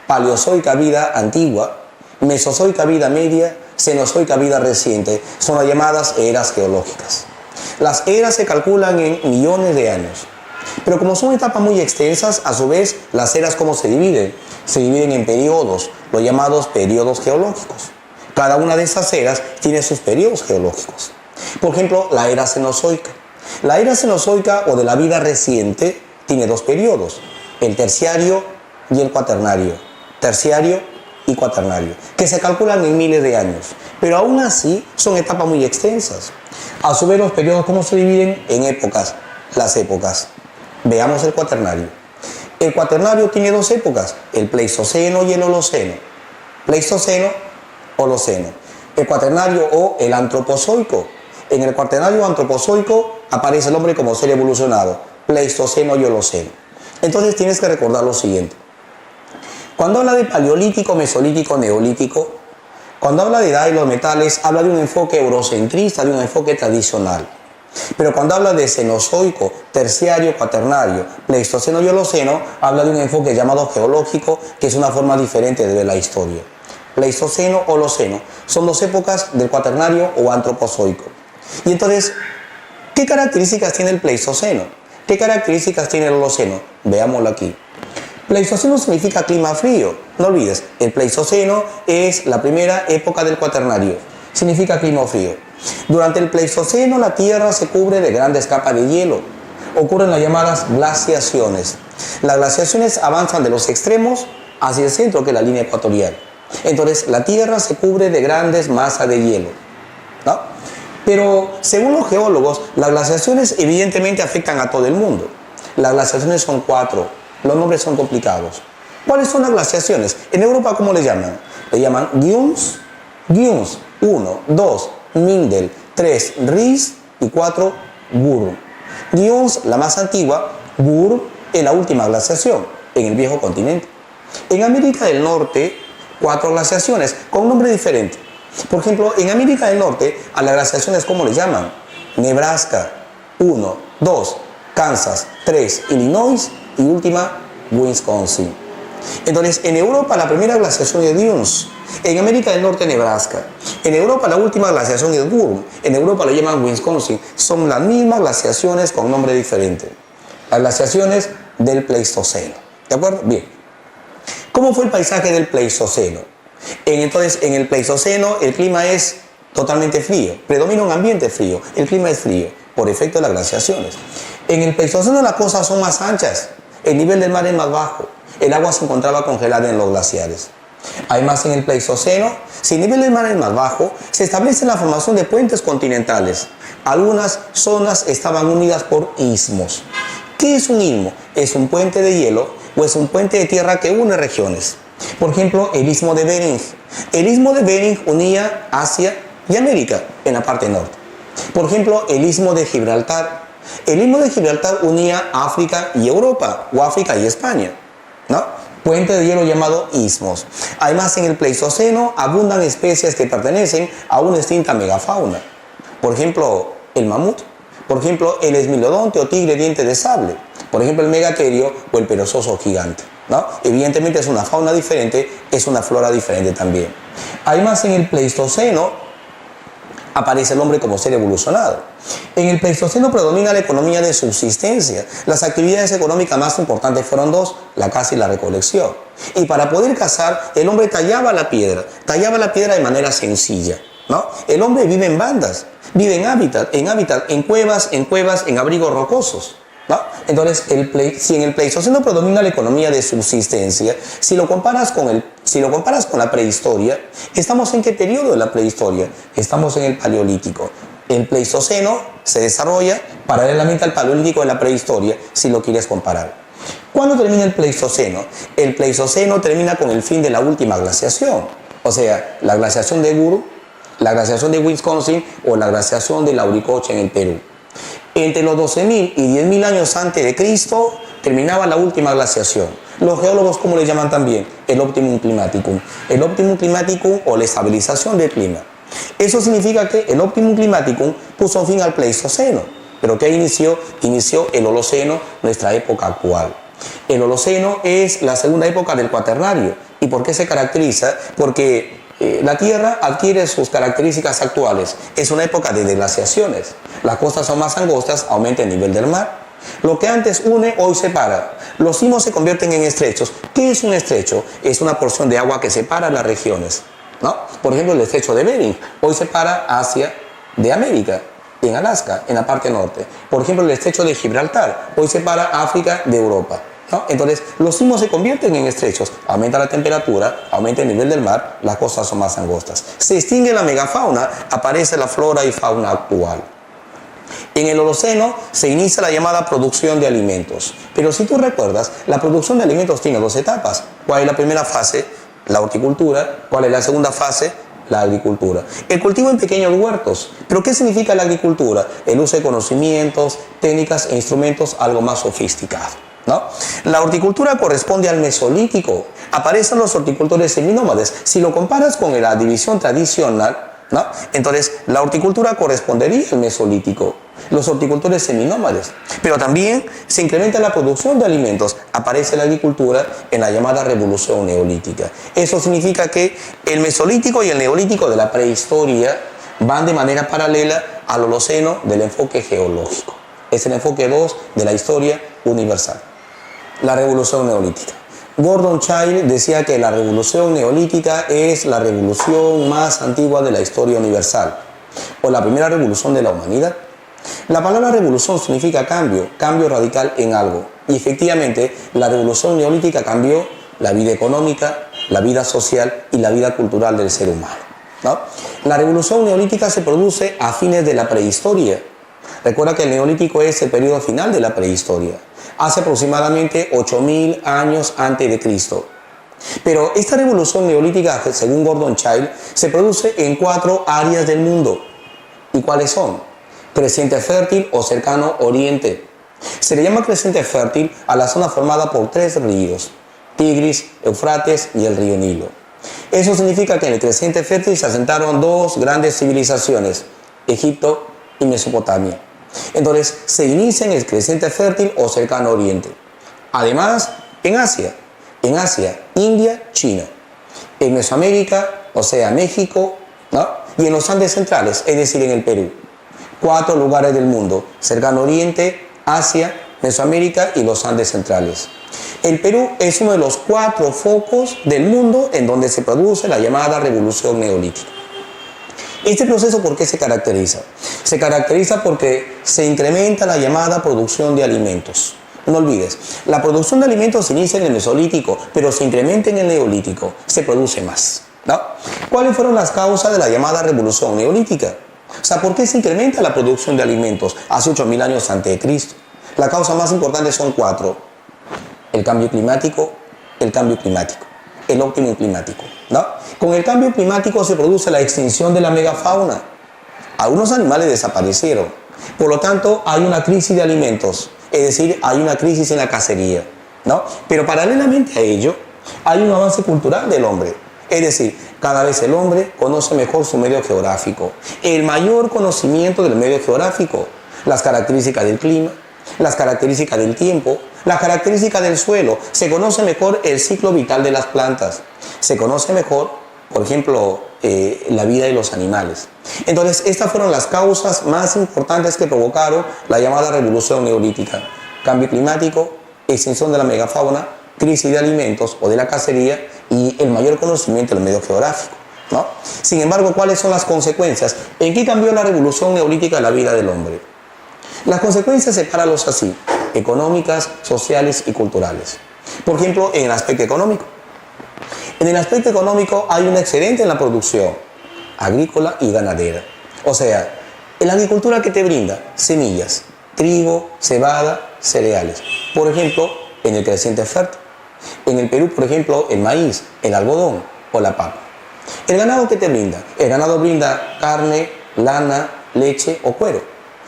paleozoica, vida antigua; mesozoica, vida media; cenozoica, vida reciente. Son las llamadas eras geológicas. Las eras se calculan en millones de años. Pero como son etapas muy extensas, a su vez, las eras, ¿cómo se dividen? Se dividen en periodos, los llamados periodos geológicos. Cada una de esas eras tiene sus periodos geológicos. Por ejemplo, la era cenozoica. La era cenozoica, o de la vida reciente, tiene dos periodos: el terciario y el cuaternario. Terciario y cuaternario, que se calculan en miles de años. Pero aún así, son etapas muy extensas. A su vez, los periodos, ¿cómo se dividen? En épocas. Las épocas. Veamos el cuaternario. El cuaternario tiene dos épocas: el Pleistoceno y el Holoceno. Pleistoceno, Holoceno. El cuaternario o el Antropozoico. En el cuaternario antropozoico aparece el hombre como ser evolucionado: Pleistoceno y Holoceno. Entonces tienes que recordar lo siguiente. Cuando habla de paleolítico, mesolítico, neolítico, cuando habla de edad y los metales, habla de un enfoque eurocentrista, de un enfoque tradicional. Pero cuando habla de Cenozoico, Terciario, Cuaternario, Pleistoceno y Holoceno, habla de un enfoque llamado geológico, que es una forma diferente de ver la historia. Pleistoceno, Holoceno, son dos épocas del Cuaternario o Antropozoico. Y entonces, ¿qué características tiene el Pleistoceno? ¿Qué características tiene el Holoceno? Veámoslo aquí. Pleistoceno significa clima frío. No olvides, el Pleistoceno es la primera época del Cuaternario. Significa clima frío. Durante el Pleistoceno la Tierra se cubre de grandes capas de hielo. Ocurren las llamadas glaciaciones. Las glaciaciones avanzan de los extremos hacia el centro, que es la línea ecuatorial. Entonces la Tierra se cubre de grandes masas de hielo, ¿no? Pero según los geólogos, las glaciaciones evidentemente afectan a todo el mundo. Las glaciaciones son 4. Los nombres son complicados. ¿Cuáles son las glaciaciones? En Europa, ¿cómo le llaman? Le llaman Giunz, 1, 2, Mindel, 3, Ries y 4, Bur. Giunz, la más antigua, Bur es la última glaciación en el viejo continente. En América del Norte, 4 glaciaciones con nombre diferente. Por ejemplo, en América del Norte, a las glaciaciones, ¿cómo le llaman? Nebraska, 1, 2, Kansas, 3, Illinois y última, Wisconsin. Entonces, en Europa la primera glaciación es Giunz, en América del Norte Nebraska, en Europa la última glaciación es Burn, en Europa lo llaman Wisconsin. Son las mismas glaciaciones con nombre diferente. Las glaciaciones del Pleistoceno. ¿De acuerdo? Bien. ¿Cómo fue el paisaje del Pleistoceno? Entonces, en el Pleistoceno el clima es totalmente frío, predomina un ambiente frío, el clima es frío, por efecto de las glaciaciones. En el Pleistoceno las costas son más anchas, el nivel del mar es más bajo, el agua se encontraba congelada en los glaciares. Además, en el Pleistoceno, si el nivel del mar es más bajo, se establece la formación de puentes continentales. Algunas zonas estaban unidas por istmos. ¿Qué es un istmo? Es un puente de hielo o es un puente de tierra que une regiones. Por ejemplo, el istmo de Bering. El istmo de Bering unía Asia y América en la parte norte. Por ejemplo, el istmo de Gibraltar. El istmo de Gibraltar unía África y Europa, o África y España, ¿no? Puente de hielo llamado istmos. Además, en el Pleistoceno abundan especies que pertenecen a una extinta megafauna. Por ejemplo, el mamut. Por ejemplo, el esmilodonte o tigre diente de sable. Por ejemplo, el megaterio o el perezoso gigante, ¿no? Evidentemente es una fauna diferente, es una flora diferente también. Además, en el Pleistoceno aparece el hombre como ser evolucionado. En el Pleistoceno predomina la economía de subsistencia. Las actividades económicas más importantes fueron 2, la caza y la recolección. Y para poder cazar, el hombre tallaba la piedra de manera sencilla, ¿no? El hombre vive en bandas, vive en hábitat, en cuevas, en abrigos rocosos, ¿no? Entonces, si en el Pleistoceno predomina la economía de subsistencia, si lo comparas con la prehistoria, ¿estamos en qué periodo de la prehistoria? Estamos en el Paleolítico. El Pleistoceno se desarrolla paralelamente al Paleolítico de la prehistoria, si lo quieres comparar. ¿Cuándo termina el Pleistoceno? El Pleistoceno termina con el fin de la última glaciación, o sea, la glaciación de Bur, la glaciación de Wisconsin o la glaciación de Lauricocha en el Perú. Entre los 12.000 y 10.000 años antes de Cristo terminaba la última glaciación. Los geólogos, ¿cómo le llaman también? El optimum climaticum. El optimum climaticum o la estabilización del clima. Eso significa que el optimum climaticum puso fin al Pleistoceno. ¿Pero qué inició? Inició el Holoceno, nuestra época actual. El Holoceno es la segunda época del Cuaternario. ¿Y por qué se caracteriza? Porque la Tierra adquiere sus características actuales. Es una época de deglaciaciones. Las costas son más angostas, aumenta el nivel del mar. Lo que antes une, hoy separa. Los istmos se convierten en estrechos. ¿Qué es un estrecho? Es una porción de agua que separa las regiones, ¿no? Por ejemplo, el estrecho de Bering hoy separa Asia de América, en Alaska, en la parte norte. Por ejemplo, el estrecho de Gibraltar hoy separa África de Europa, ¿no? Entonces, los istmos se convierten en estrechos, aumenta la temperatura, aumenta el nivel del mar, las costas son más angostas. Se extingue la megafauna, aparece la flora y fauna actual. En el Holoceno se inicia la llamada producción de alimentos. Pero si tú recuerdas, la producción de alimentos tiene 2 etapas. ¿Cuál es la primera fase? La horticultura. ¿Cuál es la segunda fase? La agricultura. El cultivo en pequeños huertos. ¿Pero qué significa la agricultura? El uso de conocimientos, técnicas e instrumentos algo más sofisticados, ¿no? La horticultura corresponde al Mesolítico. Aparecen los horticultores seminómades. Si lo comparas con la división tradicional, ¿no? Entonces, la horticultura correspondería al mesolítico. Los horticultores seminómades. Pero también se incrementa la producción de alimentos. Aparece la agricultura en la llamada revolución neolítica. Eso significa que el mesolítico y el neolítico de la prehistoria van de manera paralela al Holoceno del enfoque geológico. Es el enfoque 2 de la historia universal. La revolución neolítica. Gordon Childe decía que la revolución neolítica es la revolución más antigua de la historia universal, o la primera revolución de la humanidad. La palabra revolución significa cambio, cambio radical en algo. Y efectivamente, la revolución neolítica cambió la vida económica, la vida social y la vida cultural del ser humano, ¿no? La revolución neolítica se produce a fines de la prehistoria. Recuerda que el neolítico es el periodo final de la prehistoria, hace aproximadamente 8000 años antes de Cristo. Pero esta revolución neolítica, según Gordon Childe, se produce en 4 áreas del mundo. ¿Y cuáles son? Creciente fértil o cercano oriente. Se le llama creciente fértil a la zona formada por 3 ríos, Tigris, Eufrates y el río Nilo. Eso significa que en el creciente fértil se asentaron 2 grandes civilizaciones, Egipto y Mesopotamia. Entonces, se inicia en el creciente fértil o cercano oriente. Además, en Asia, India, China. En Mesoamérica, o sea, México, ¿no? Y en los Andes centrales, es decir, en el Perú. 4 lugares del mundo: cercano oriente, Asia, Mesoamérica y los Andes centrales. El Perú es uno de los 4 focos del mundo en donde se produce la llamada revolución neolítica. Este proceso, ¿por qué se caracteriza? Se caracteriza porque se incrementa la llamada producción de alimentos. No olvides, la producción de alimentos se inicia en el mesolítico, pero se incrementa en el neolítico, se produce más, ¿no? ¿Cuáles fueron las causas de la llamada revolución neolítica? O sea, ¿por qué se incrementa la producción de alimentos hace 8000 años antes de Cristo? Las causas más importantes son 4. El cambio climático, el óptimo climático, ¿no? Con el cambio climático se produce la extinción de la megafauna. Algunos animales desaparecieron. Por lo tanto, hay una crisis de alimentos, es decir, hay una crisis en la cacería, ¿no? Pero paralelamente a ello, hay un avance cultural del hombre. Es decir, cada vez el hombre conoce mejor su medio geográfico. El mayor conocimiento del medio geográfico, las características del clima, las características del tiempo, las características del suelo. Se conoce mejor el ciclo vital de las plantas. Se conoce mejor, por ejemplo, la vida de los animales. Entonces, estas fueron las causas más importantes que provocaron la llamada revolución neolítica. Cambio climático, extinción de la megafauna, crisis de alimentos o de la cacería y el mayor conocimiento del medio geográfico, ¿no? Sin embargo, ¿cuáles son las consecuencias? ¿En qué cambió la revolución neolítica la vida del hombre? Las consecuencias, sepáralos así: económicas, sociales y culturales. Por ejemplo, en el aspecto económico. En el aspecto económico hay un excedente en la producción agrícola y ganadera. O sea, en la agricultura, que te brinda semillas, trigo, cebada, cereales. Por ejemplo, en el creciente fértil. En el Perú, por ejemplo, el maíz, el algodón o la papa. El ganado, ¿qué te brinda? El ganado brinda carne, lana, leche o cuero.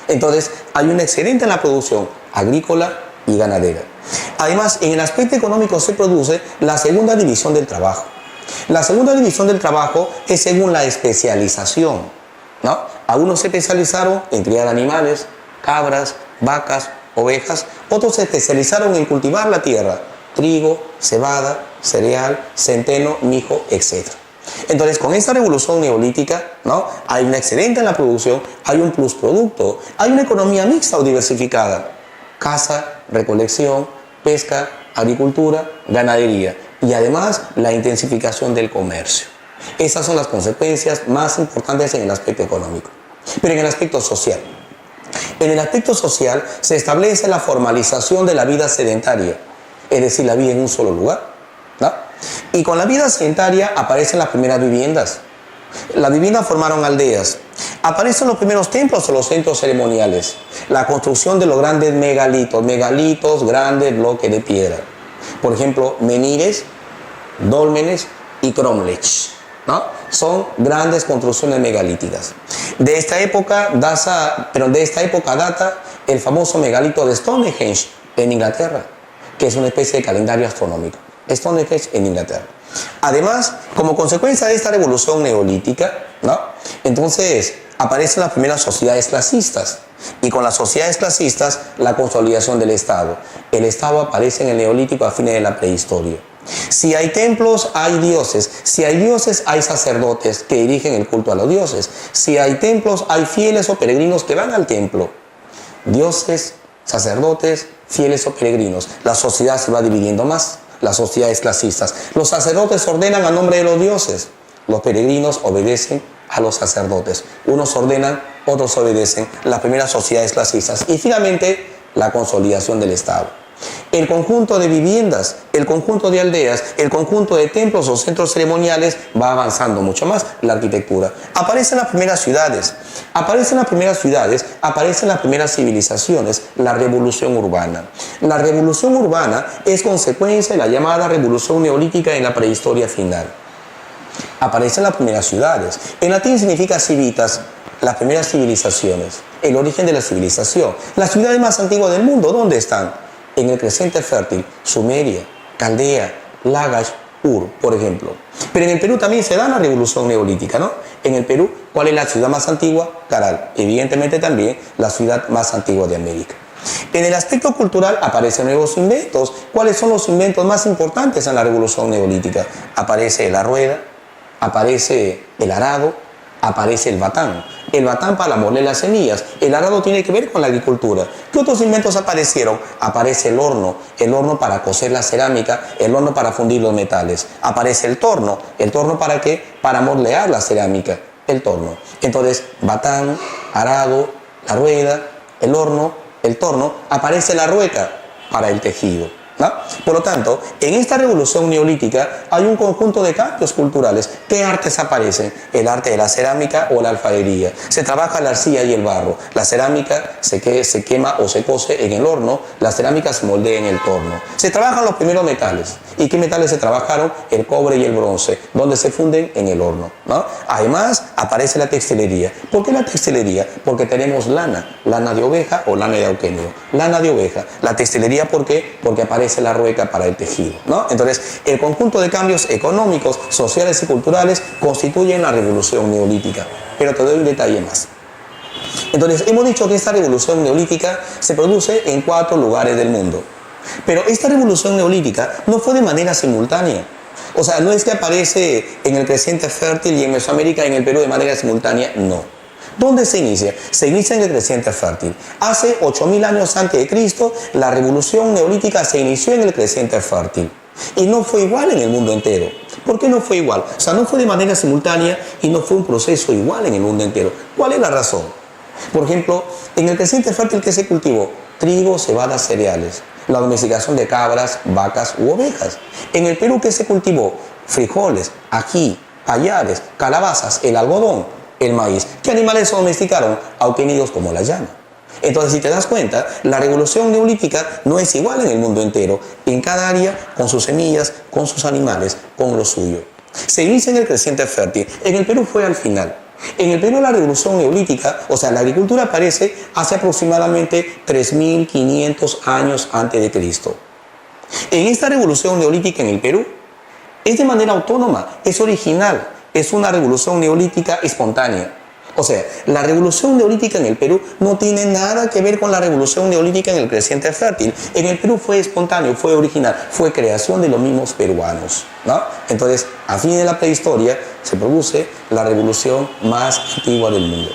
Entonces, hay un excedente en la producción agrícola y ganadera. Además, en el aspecto económico se produce la segunda división del trabajo. La segunda división del trabajo es según la especialización, ¿no? Algunos se especializaron en criar animales, cabras, vacas, ovejas. Otros se especializaron en cultivar la tierra, trigo, cebada, cereal, centeno, mijo, etc. Entonces, con esta revolución neolítica, ¿no?, hay un excedente en la producción, hay un plusproducto, hay una economía mixta o diversificada: caza, recolección, pesca, agricultura, ganadería y además la intensificación del comercio. Esas son las consecuencias más importantes en el aspecto económico. Pero en el aspecto social. En el aspecto social se establece la formalización de la vida sedentaria, es decir, la vida en un solo lugar, ¿no? Y con la vida sedentaria aparecen las primeras viviendas. Las viviendas formaron aldeas. Aparecen los primeros templos o los centros ceremoniales. La construcción de los grandes megalitos, grandes bloques de piedra. Por ejemplo, menires, dólmenes y cromlech, ¿no? Son grandes construcciones megalíticas. De esta época data el famoso megalito de Stonehenge en Inglaterra, que es una especie de calendario astronómico. Stonehenge en Inglaterra. Además, como consecuencia de esta revolución neolítica, ¿no? Entonces aparecen las primeras sociedades clasistas. Y con las sociedades clasistas, la consolidación del Estado. El Estado aparece en el Neolítico a fines de la prehistoria. Si hay templos, hay dioses. Si hay dioses, hay sacerdotes que dirigen el culto a los dioses. Si hay templos, hay fieles o peregrinos que van al templo. Dioses, sacerdotes, fieles o peregrinos. La sociedad se va dividiendo más. Las sociedades clasistas. Los sacerdotes ordenan a nombre de los dioses. Los peregrinos obedecen a los sacerdotes. Unos ordenan, otros obedecen. Las primeras sociedades clasistas. Y finalmente, la consolidación del Estado. El conjunto de viviendas, el conjunto de aldeas, el conjunto de templos o centros ceremoniales va avanzando mucho más la arquitectura. Aparecen las primeras ciudades, aparecen las primeras civilizaciones, la revolución urbana. La revolución urbana es consecuencia de la llamada revolución neolítica en la prehistoria final. Aparecen las primeras ciudades. En latín significa civitas, las primeras civilizaciones, el origen de la civilización. Las ciudades más antiguas del mundo, ¿dónde están? En el creciente fértil, Sumeria, Caldea, Lagash, Ur, por ejemplo. Pero en el Perú también se da la revolución neolítica, ¿no? En el Perú, ¿cuál es la ciudad más antigua? Caral. Evidentemente también la ciudad más antigua de América. En el aspecto cultural aparecen nuevos inventos. ¿Cuáles son los inventos más importantes en la revolución neolítica? Aparece la rueda, aparece el arado, aparece el batán. El batán para moler las semillas. El arado tiene que ver con la agricultura. ¿Qué otros inventos aparecieron? Aparece el horno para cocer la cerámica, el horno para fundir los metales. Aparece el torno ¿para qué? Para moldear la cerámica, el torno. Entonces, batán, arado, la rueda, el horno, el torno, aparece la rueca para el tejido, ¿no? Por lo tanto, en esta revolución neolítica hay un conjunto de cambios culturales. ¿Qué artes aparecen? El arte de la cerámica o la alfarería. Se trabaja la arcilla y el barro. La cerámica se quema o se cose en el horno. La cerámica se moldea en el torno. Se trabajan los primeros metales. ¿Y qué metales se trabajaron? El cobre y el bronce. ¿Dónde se funden? En el horno, ¿no? Además, aparece la textilería. ¿Por qué la textilería? Porque tenemos lana de oveja o lana de auquenio. Lana de oveja. La textilería, ¿por qué? Porque aparece la rueca para el tejido, ¿no? Entonces, el conjunto de cambios económicos, sociales y culturales constituyen la revolución neolítica. Pero te doy un detalle más. Entonces, hemos dicho que esta revolución neolítica se produce en 4 lugares del mundo. Pero esta revolución neolítica no fue de manera simultánea. O sea, no es que aparece en el creciente fértil y en Mesoamérica y en el Perú de manera simultánea, no. ¿Dónde se inicia? Se inicia en el creciente fértil. Hace 8000 años antes de Cristo, la revolución neolítica se inició en el creciente fértil. Y no fue igual en el mundo entero. ¿Por qué no fue igual? O sea, no fue de manera simultánea y no fue un proceso igual en el mundo entero. ¿Cuál es la razón? Por ejemplo, en el creciente fértil, ¿qué se cultivó? Trigo, cebada, cereales. La domesticación de cabras, vacas u ovejas. En el Perú, ¿qué se cultivó? Frijoles, ají, payares, calabazas, el algodón, el maíz. ¿Qué animales se domesticaron? Auquenidos como la llama. Entonces, si te das cuenta, la revolución neolítica no es igual en el mundo entero, en cada área, con sus semillas, con sus animales, con lo suyo. Se inicia en el creciente fértil. En el Perú fue al final. En el Perú la revolución neolítica, o sea, la agricultura aparece hace aproximadamente 3500 años antes de Cristo. En esta revolución neolítica en el Perú, es de manera autónoma, es original. Es una revolución neolítica espontánea. O sea, la revolución neolítica en el Perú no tiene nada que ver con la revolución neolítica en el creciente fértil. En el Perú fue espontáneo, fue original, fue creación de los mismos peruanos, ¿no? Entonces, a fin de la prehistoria, se produce la revolución más antigua del mundo.